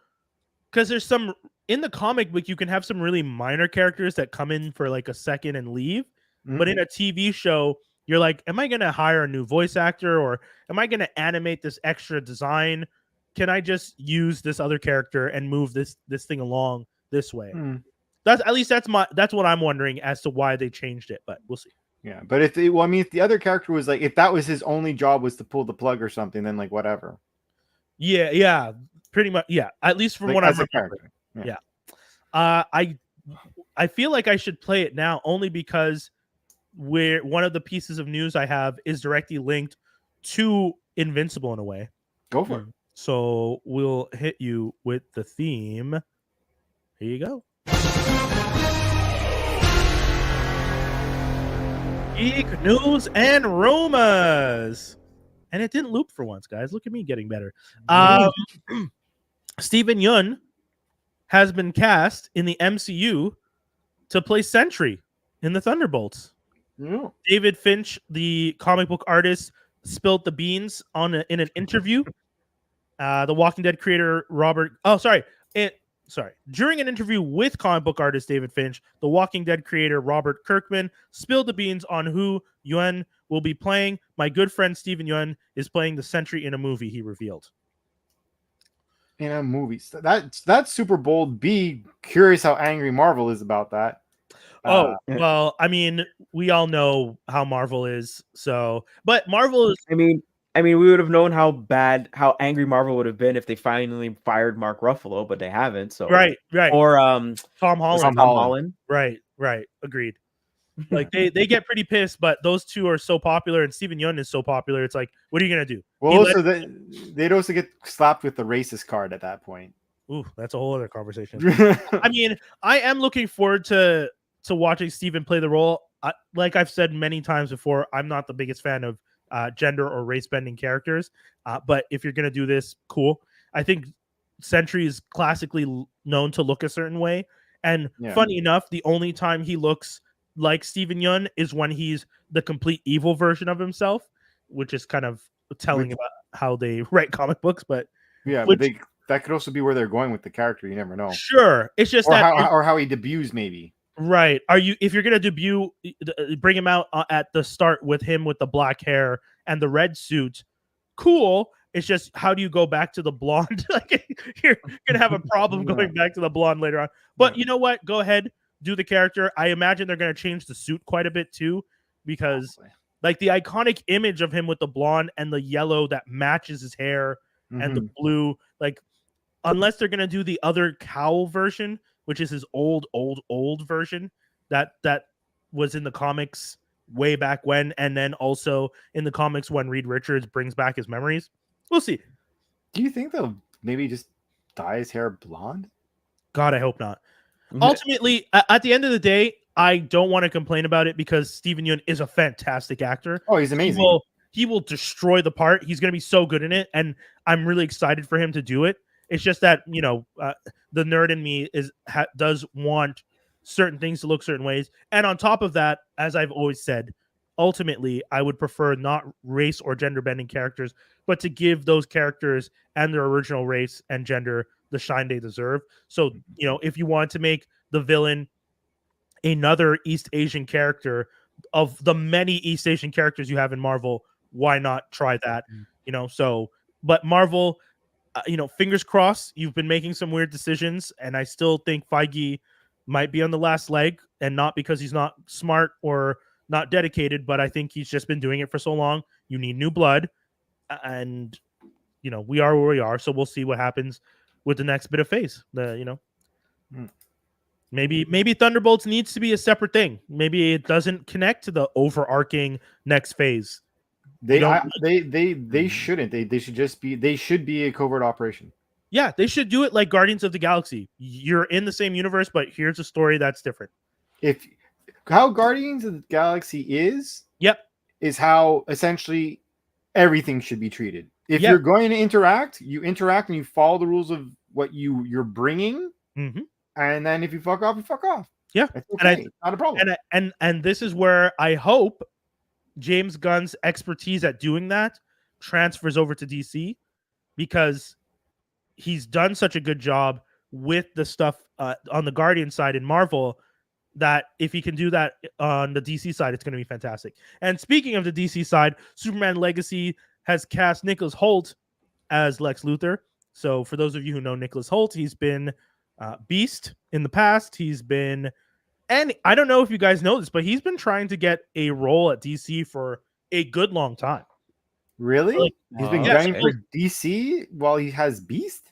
because there's some in the comic book, you can have some really minor characters that come in for like a second and leave. But in a TV show, you're like, am I going to hire a new voice actor, or am I going to animate this extra design? Can I just use this other character and move this thing along this way? That's what I'm wondering as to why they changed it, but we'll see. Yeah, but if the other character was like, if that was his only job was to pull the plug or something, then like whatever. Yeah, pretty much. Yeah, at least from Like, what as I'm a character. Yeah. I feel like I should play it now only because one of the pieces of news I have is directly linked to Invincible in a way. Go for it. So we'll hit you with the theme. Here you go. Geek news and rumors. And it didn't loop for once, guys. Look at me getting better. Steven Yeun has been cast in the MCU to play Sentry in the Thunderbolts. Yeah. David Finch, the comic book artist, spilled the beans in an interview. The Walking Dead creator during an interview with comic book artist David Finch, the Walking Dead creator Robert Kirkman spilled the beans on who Yeun will be playing. My good friend Steven Yeun is playing the Sentry in a movie, he revealed. In a movie. That's super bold. Be curious how angry Marvel is about that. Well, I mean, we all know how Marvel is. So, but Marvel is. I mean, we would have known how angry Marvel would have been if they finally fired Mark Ruffalo, but they haven't. So right. Or Tom Holland. Tom Holland. Right. Agreed. Like they get pretty pissed, but those two are so popular, and Steven Yeun is so popular. It's like, what are you gonna do? Well, also they'd also get slapped with the racist card at that point. Ooh, that's a whole other conversation. I mean, I am looking forward to watching Steven play the role. Like I've said many times before, I'm not the biggest fan of gender or race bending characters, but if you're gonna do this, cool. I think Sentry is classically known to look a certain way, and funny enough, the only time he looks like Steven Yeun is when he's the complete evil version of himself, which is kind of telling about how they write comic books. But but that could also be where they're going with the character. You never know. Sure, it's just or how he debuts, maybe. Right? If you're gonna debut, bring him out at the start with him with the black hair and the red suit. Cool. It's just, how do you go back to the blonde? Like, you're gonna have a problem going back to the blonde later on. But you know what? Go ahead. Do the character. I imagine they're going to change the suit quite a bit too, because like the iconic image of him with the blonde and the yellow that matches his hair and the blue, like, unless they're going to do the other cowl version, which is his old version that was in the comics way back when, and then also in the comics when Reed Richards brings back his memories. We'll see. Do you think they'll maybe just dye his hair blonde? God, I hope not. Ultimately, at the end of the day, I don't want to complain about it because Steven Yeun is a fantastic actor. Oh, he's amazing. He will destroy the part. He's going to be so good in it, and I'm really excited for him to do it. It's just that, the nerd in me does want certain things to look certain ways. And on top of that, as I've always said, ultimately, I would prefer not race or gender bending characters, but to give those characters and their original race and gender the shine they deserve. So, if you want to make the villain another East Asian character of the many East Asian characters you have in Marvel, why not try that? But Marvel, fingers crossed, you've been making some weird decisions, and I still think Feige might be on the last leg, and not because he's not smart or not dedicated, but I think he's just been doing it for so long. You need new blood, and we are where we are, so we'll see what happens with the next bit of phase. Maybe Thunderbolts needs to be a separate thing. Maybe it doesn't connect to the overarching next phase. They shouldn't. They should be a covert operation. Yeah, they should do it like Guardians of the Galaxy. You're in the same universe, but here's a story that's different. How Guardians of the Galaxy is how essentially everything should be treated. If you're going to interact, you interact and you follow the rules of what you're bringing. Mm-hmm. And then if you fuck off, you fuck off. Yeah, okay. Not a problem. And this is where I hope James Gunn's expertise at doing that transfers over to DC, because he's done such a good job with the stuff on the Guardian side in Marvel, that if he can do that on the DC side, it's going to be fantastic. And speaking of the DC side, Superman Legacy has cast Nicholas Hoult as Lex Luthor. So for those of you who know Nicholas Hoult, he's been Beast in the past. He's been, and I don't know if you guys know this, but he's been trying to get a role at DC for a good long time. Really? He's been Yeah, gunning for DC while he has Beast?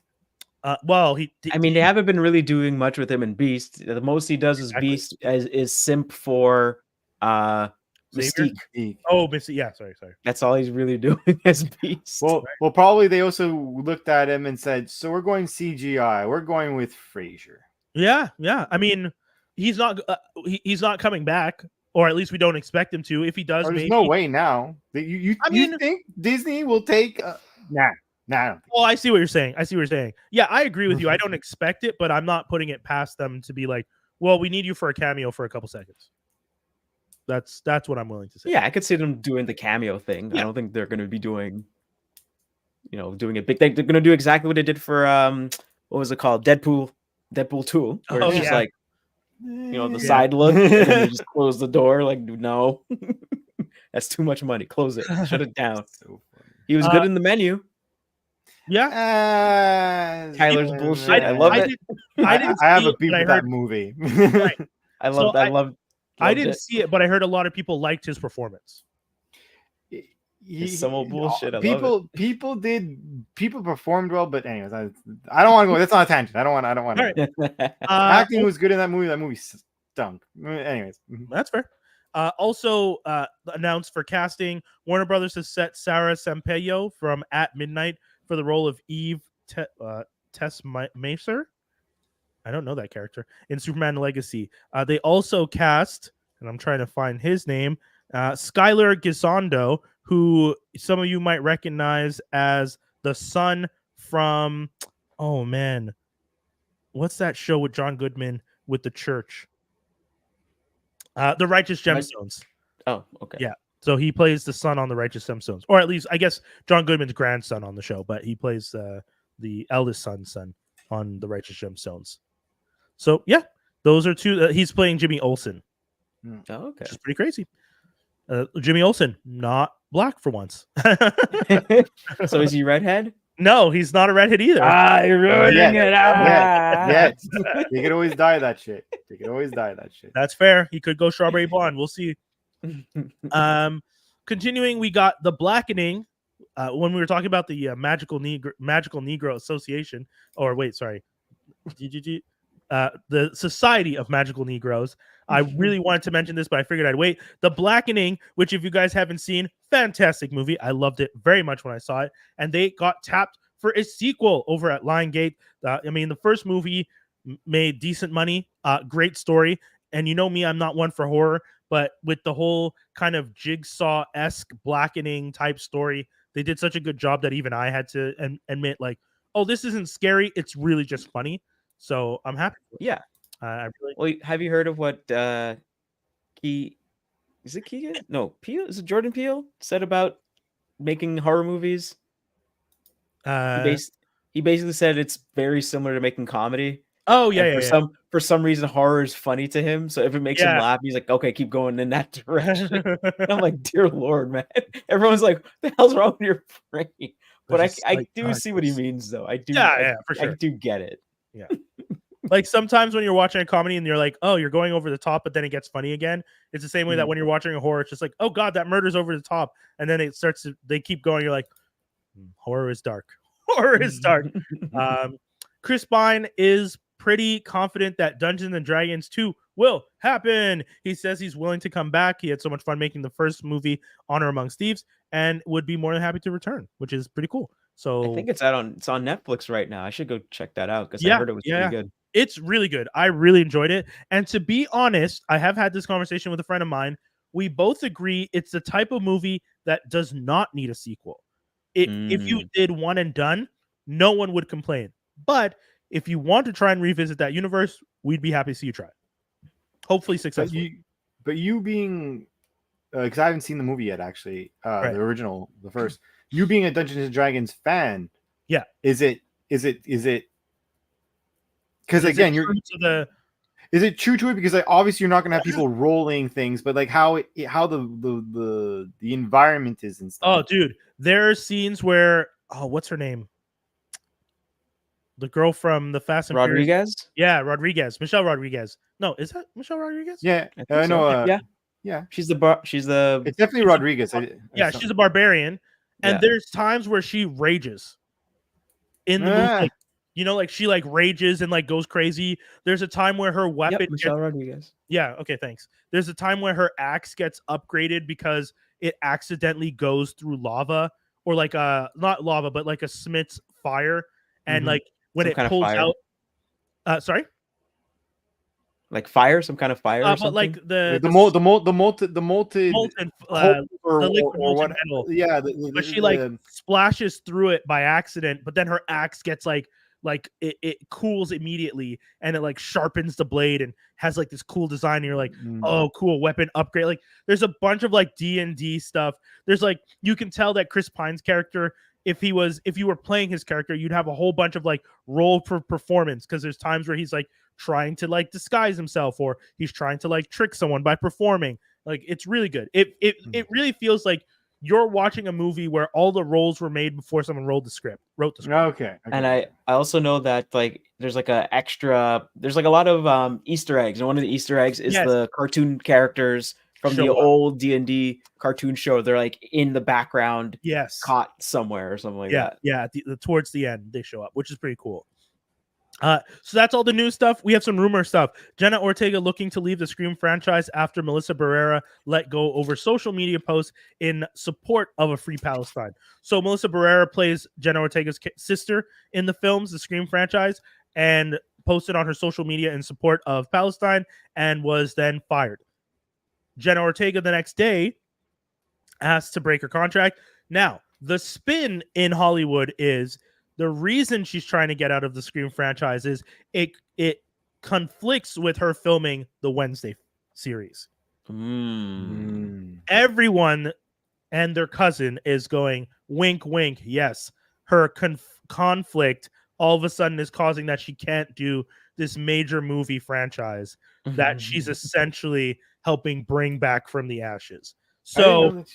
Well, I mean, they haven't been really doing much with him in Beast. The most he does is Beast is simp for Mystique. Oh, Mystique. Yeah, sorry. That's all he's really doing as Beast. Well, probably they also looked at him and said, "So we're going CGI. We're going with Fraser." Yeah. I mean, he's not coming back, or at least we don't expect him to. If he does, There's no way now. You think Disney will take? Nah. Well, I see what you're saying. Yeah, I agree with you. I don't expect it, but I'm not putting it past them to be like, well, we need you for a cameo for a couple seconds. That's what I'm willing to say. Yeah, I could see them doing the cameo thing. Yeah. I don't think they're going to be doing a big thing. They're going to do exactly what they did for what was it called? Deadpool 2, where it's just like, the side look, and then you just close the door. Like, no, that's too much money. Close it. Shut it down. So he was good in the menu. Yeah, Tyler's bullshit. I love it. I have a beef with that movie. Right. I didn't see it, but I heard a lot of people liked his performance. Some old bullshit. People performed well, but anyways, I don't want to go. That's not a tangent. I don't want. Right. Acting was good in that movie. That movie stunk. Anyways, that's fair. Also announced for casting, Warner Brothers has set Sarah Sampaio from At Midnight for the role of Eve Macer. I don't know that character in Superman Legacy. They also cast, and I'm trying to find his name, Skylar Gisondo, who some of you might recognize as the son from, oh man, what's that show with John Goodman with the church? The Righteous Gemstones. Oh, okay. Yeah. So he plays the son on the Righteous Gemstones, or at least I guess John Goodman's grandson on the show, but he plays the eldest son on the Righteous Gemstones. So yeah, those are two. He's playing Jimmy Olsen. Oh, okay. Which is pretty crazy. Jimmy Olsen, not black for once. So is he redhead? No, he's not a redhead either. You're ruining it. Yeah. You can always dye that shit. That's fair. He could go strawberry blonde. We'll see. Continuing, we got the Blackening. When we were talking about the Magical Negro Association, or wait, sorry, the Society of Magical Negroes. I really wanted to mention this, but I figured I'd wait. The Blackening, which if you guys haven't seen, fantastic movie. I loved it very much when I saw it, and they got tapped for a sequel over at Lionsgate. I mean, the first movie made decent money, great story, and you know me, I'm not one for horror, but with the whole kind of Jigsaw-esque Blackening type story, they did such a good job that even I had to admit, like, oh, this isn't scary. It's really just funny. So I'm happy. Yeah. Well, have you heard of what Is it Keegan? No, Peele? Is it Jordan Peele said about making horror movies? He basically said it's very similar to making comedy. Oh yeah, for some reason, horror is funny to him. So if it makes him laugh, he's like, okay, keep going in that direction. I'm like, dear Lord, man. Everyone's like, what the hell's wrong with your brain? But I do see what he means, though. I do. Yeah, for sure. I do get it. Yeah. Like sometimes when you're watching a comedy and you're like, oh, you're going over the top, but then it gets funny again. It's the same way that when you're watching a horror, it's just like, oh God, that murder's over the top. And then they keep going. You're like, horror is dark. Horror is dark. Chris Pine is pretty confident that Dungeons and Dragons 2 will happen. He says he's willing to come back. He had so much fun making the first movie, Honor Amongst Thieves, and would be more than happy to return, which is pretty cool. So I think it's on Netflix right now. I should go check that out because I heard it was pretty good. It's really good. I really enjoyed it. And to be honest, I have had this conversation with a friend of mine. We both agree it's the type of movie that does not need a sequel. If you did one and done, no one would complain. But if you want to try and revisit that universe, we'd be happy to see you try it. Hopefully successfully. But you being, because I haven't seen the movie yet, actually, the original, the first. you being a Dungeons and Dragons fan, Yeah. is it? Because Is again, it you're true to the is it true to it? Because like obviously you're not gonna have people rolling things, but like how the environment is and stuff. Oh, dude, there are scenes where what's her name? The girl from the Fast and Furious. Rodriguez? Yeah, Rodriguez. Michelle Rodriguez. No, is that Michelle Rodriguez? Yeah, I think I know. so. Yeah. Yeah, She's the it's definitely Rodriguez. Yeah, she's a barbarian, and Yeah. there's times where she rages in the movie. Like, you know, like she like rages and like goes crazy. There's a time where her weapon. Yep, Michelle Rodriguez. Yeah. Okay. Thanks. There's a time where her axe gets upgraded because it accidentally goes through lava or like not lava, but like a smith's fire, and Mhm. like when Some it kind of pulls fire. out. Sorry. Like fire, some kind of fire or But something. like the molted molten the liquid molten metal. Yeah, But she like splashes through it by accident, but then her axe gets like it cools immediately, and it like sharpens the blade and has like this cool design, and you're like, oh, cool, weapon upgrade. Like there's a bunch of like D&D stuff. There's like, you can tell that Chris Pine's character, if you were playing his character, you'd have a whole bunch of like roll for performance, because there's times where he's like trying to like disguise himself, or he's trying to like trick someone by performing. Like it's really good. It really feels like you're watching a movie where all the roles were made before someone wrote the script. Okay. And I also know that like there's like there's like a lot of Easter eggs, and one of the Easter eggs is the cartoon characters from the old D&D cartoon show. They're like in the background, caught somewhere or something like that. Yeah, towards the end they show up, which is pretty cool. So that's all the new stuff. We have some rumor stuff. Jenna Ortega looking to leave the Scream franchise after Melissa Barrera let go over social media posts in support of a free Palestine. So Melissa Barrera plays Jenna Ortega's sister in the films, the Scream franchise, and posted on her social media in support of Palestine and was then fired. Jenna Ortega the next day asked to break her contract. Now, the spin in Hollywood is the reason she's trying to get out of the Scream franchise is it conflicts with her filming the Wednesday series. Everyone and their cousin is going, wink, wink. Yes, her conflict all of a sudden is causing that she can't do this major movie franchise that she's essentially helping bring back from the ashes. So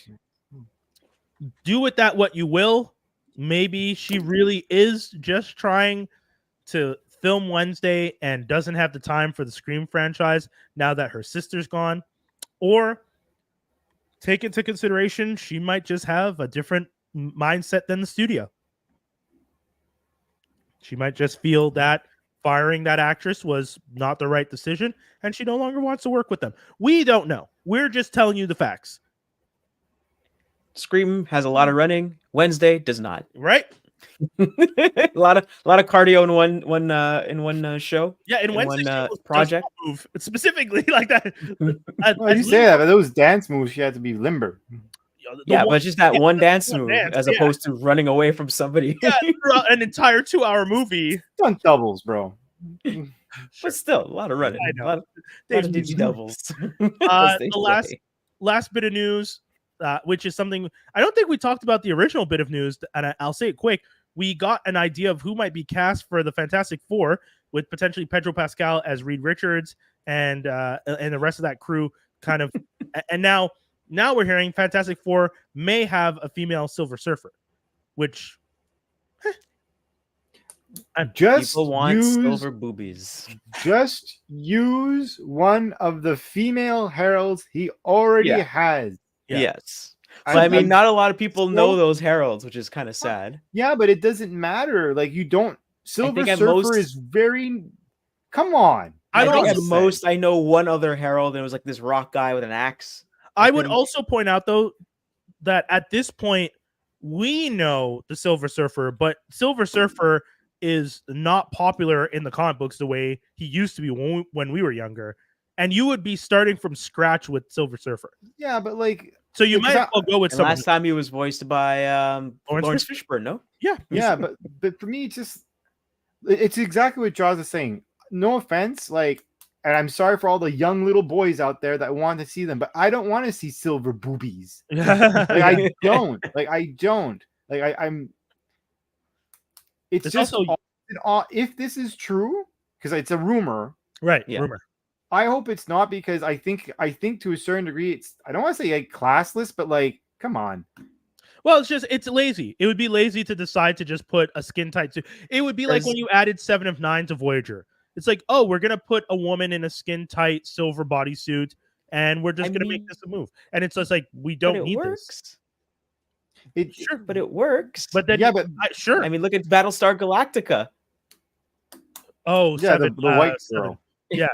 do with that what you will. Maybe she really is just trying to film Wednesday and doesn't have the time for the Scream franchise now that her sister's gone. Or take into consideration, she might just have a different mindset than the studio. She might just feel that firing that actress was not the right decision, and she no longer wants to work with them. We don't know. We're just telling you the facts. Scream has a lot of running. Wednesday does not. Right? a lot of cardio in one show. Yeah, in Wednesday one project. Move specifically like that. Well, you say that, but those dance moves, she had to be limber. But just that one dance move, as opposed to running away from somebody. Yeah, throughout an entire 2-hour movie. Done doubles, bro. But still, a lot of running. I know. A lot of digi doubles. The last bit of news, which is something I don't think we talked about the original bit of news, and I'll say it quick. We got an idea of who might be cast for the Fantastic Four, with potentially Pedro Pascal as Reed Richards and the rest of that crew kind of. And now we're hearing Fantastic Four may have a female Silver Surfer, which just people want silver boobies. Just use one of the female heralds he already has. Yeah. Yes. But I mean, not a lot of people know those heralds, which is kind of sad. Yeah, but it doesn't matter. Like, you don't. Silver Surfer is very. Come on. I think at most I know one other herald, and it was like this rock guy with an axe. I would also point out, though, that at this point, we know the Silver Surfer, but Silver Surfer is not popular in the comic books the way he used to be when we were younger. And you would be starting from scratch with Silver Surfer. Yeah, but like... So you might as well go with someone. Last time he was voiced by Lawrence Fishburne, no? Yeah. Yeah, but for me, it's exactly what Jaws is saying. No offense, like, and I'm sorry for all the young little boys out there that want to see them, but I don't want to see silver boobies. I don't. I'm. It's It's just also if this is true, because it's a rumor. right. Yeah. Rumor. I hope it's not, because I think to a certain degree it's, I don't want to say like classless, but like, come on. Well, it's lazy. It would be lazy to decide to just put a skin tight suit. It would be like when you added 7 of 9 to Voyager. It's like, oh, we're gonna put a woman in a skin tight silver bodysuit, and we're just gonna make this a move. And it's just like, we don't need this. Sure, But it works. But then sure. I mean, look at Battlestar Galactica. Oh, yeah, 7, the white 7. girl. Yeah.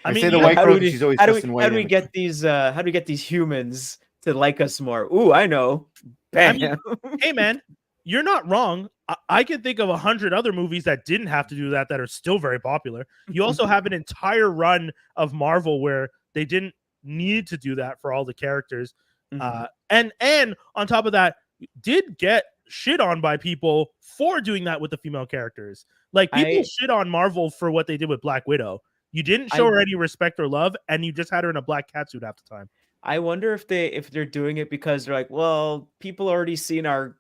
I mean, say the yeah, white how girl, do we- she's always how do dressed we, in how white. do we get these? How do we get these humans to like us more? Ooh, I know. Bam. I mean, hey man, you're not wrong. I can think of 100 other movies that didn't have to do that are still very popular. You also have an entire run of Marvel where they didn't need to do that for all the characters. And on top of that, did get shit on by people for doing that with the female characters. Like, people shit on Marvel for what they did with Black Widow. You didn't show her any respect or love, and you just had her in a black catsuit half the time. I wonder if they're doing it because they're like, well, people already seen our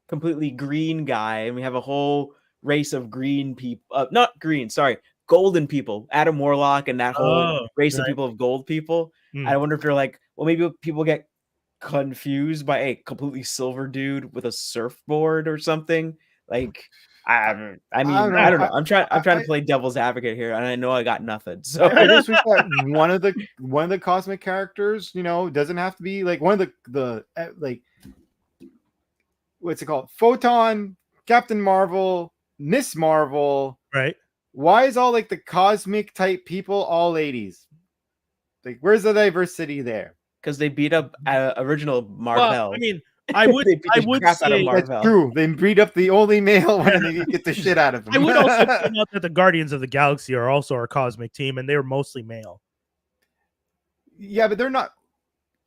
completely green guy, and we have a whole race of green people. Not green, sorry, golden people. Adam Warlock and that whole race of people of gold people. I wonder if they're like, well, maybe people get confused by a completely silver dude with a surfboard or something. Like, I mean, I don't know. I'm trying to play devil's advocate here, and I know I got nothing. So I just wish that one of the cosmic characters, doesn't have to be like one of the like, what's it called? Photon, Captain Marvel, Miss Marvel. Right. Why is all like the cosmic type people all ladies? Like, where's the diversity there? Because they beat up original Marvel. Well, I mean, I would say that's true. They beat up the only male one and they get the shit out of him. I would also point out that the Guardians of the Galaxy are also our cosmic team, and they're mostly male. Yeah, but they're not.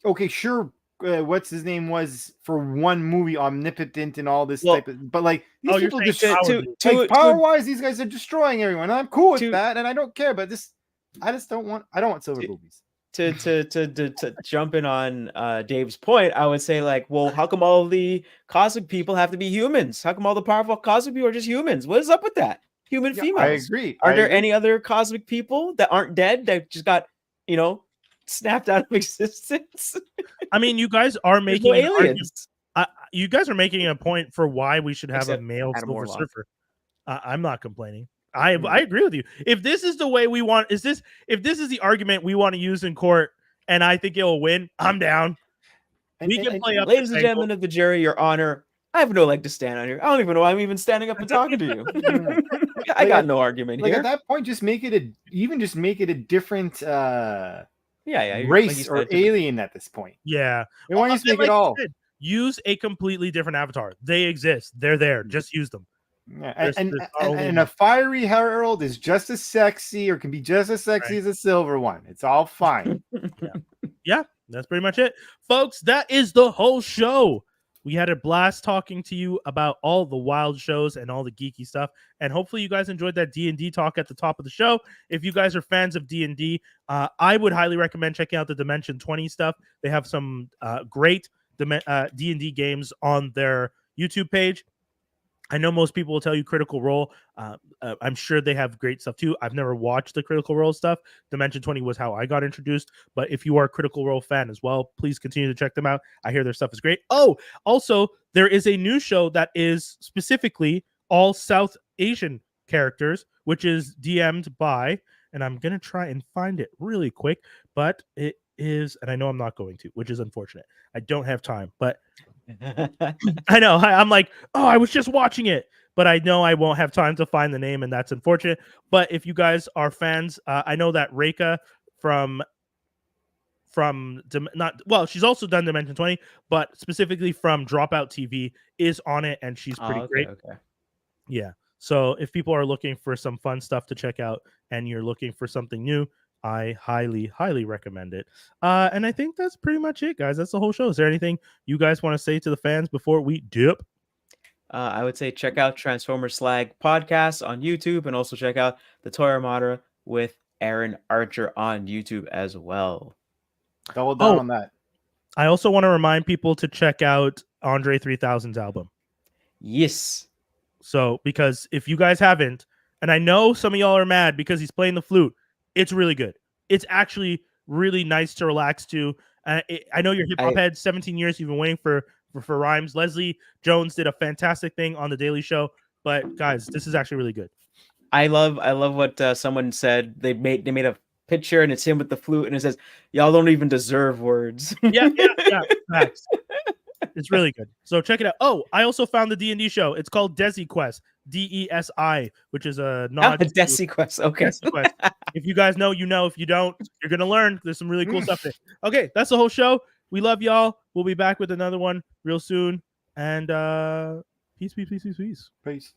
Okay, sure. What's his name was for one movie omnipotent and all this type of, but like these people just power-wise, these guys are destroying everyone. I'm cool with that, and I don't care. But I don't want silver boobies. To jump in on Dave's point, I would say, like, well, how come all the cosmic people have to be humans? How come all the powerful cosmic people are just humans? What is up with that? Human females. I agree. Are there any other cosmic people that aren't dead that just got, snapped out of existence? I mean, you guys are making aliens. You guys are making a point for why we should have Except a male Adam Silver Warlock. Surfer. I'm not complaining. I agree with you. If this is the way we want, if this is the argument we want to use in court, and I think it'll win, I'm down. We can play up. Ladies and gentlemen of the jury, Your Honor, I have no leg to stand on here. I don't even know why I'm even standing up and talking to you. I got no argument here. At that point, just make it a different race like or alien at this point. Yeah. Why don't you make it all? Use a completely different avatar. They exist. They're there. Just use them. Yeah, and a fiery herald is just as sexy, or can be just as sexy as a silver one. It's all fine. Yeah, that's pretty much it, folks. That is the whole show. We had a blast talking to you about all the wild shows and all the geeky stuff, and hopefully you guys enjoyed that D&D talk at the top of the show. If you guys are fans of D&D, I would highly recommend checking out the Dimension 20 stuff. They have some great D&D games on their YouTube page. I know most people will tell you Critical Role. I'm sure they have great stuff too. I've never watched the Critical Role stuff. Dimension 20 was how I got introduced. But if you are a Critical Role fan as well, please continue to check them out. I hear their stuff is great. Oh, also, there is a new show that is specifically all South Asian characters, which is DM'd by, and I'm going to try and find it really quick, but it is, and I know I'm not going to, which is unfortunate. I don't have time, but I know I'm like, oh, I was just watching it, but I know I won't have time to find the name, and that's unfortunate. But if you guys are fans, I know that Reika she's also done Dimension 20, but specifically from Dropout TV is on it, and she's pretty great. Okay. Yeah. So if people are looking for some fun stuff to check out and you're looking for something new, I highly, highly recommend it. And I think that's pretty much it, guys. That's the whole show. Is there anything you guys want to say to the fans before we dip? I would say check out Transformer Slag podcast on YouTube, and also check out the Toy Armada with Aaron Archer on YouTube as well. Double down on that. I also want to remind people to check out Andre 3000's album. Yes. So, because if you guys haven't, and I know some of y'all are mad because he's playing the flute, it's really good. It's actually really nice to relax to. I know you're hip hop head, 17 years, you've been waiting for rhymes. Leslie Jones did a fantastic thing on The Daily Show, but guys, this is actually really good. I love what someone said. They made a picture and it's him with the flute and it says, "Y'all don't even deserve words." Yeah. Facts. It's really good. So check it out. Oh, I also found the D&D show. It's called Desi Quest, DESI, which is a nod. Desi Quest. Okay. Desi Quest. If you guys know, you know. If you don't, you're gonna learn. There's some really cool stuff there. Okay, that's the whole show. We love y'all. We'll be back with another one real soon. And peace. Peace.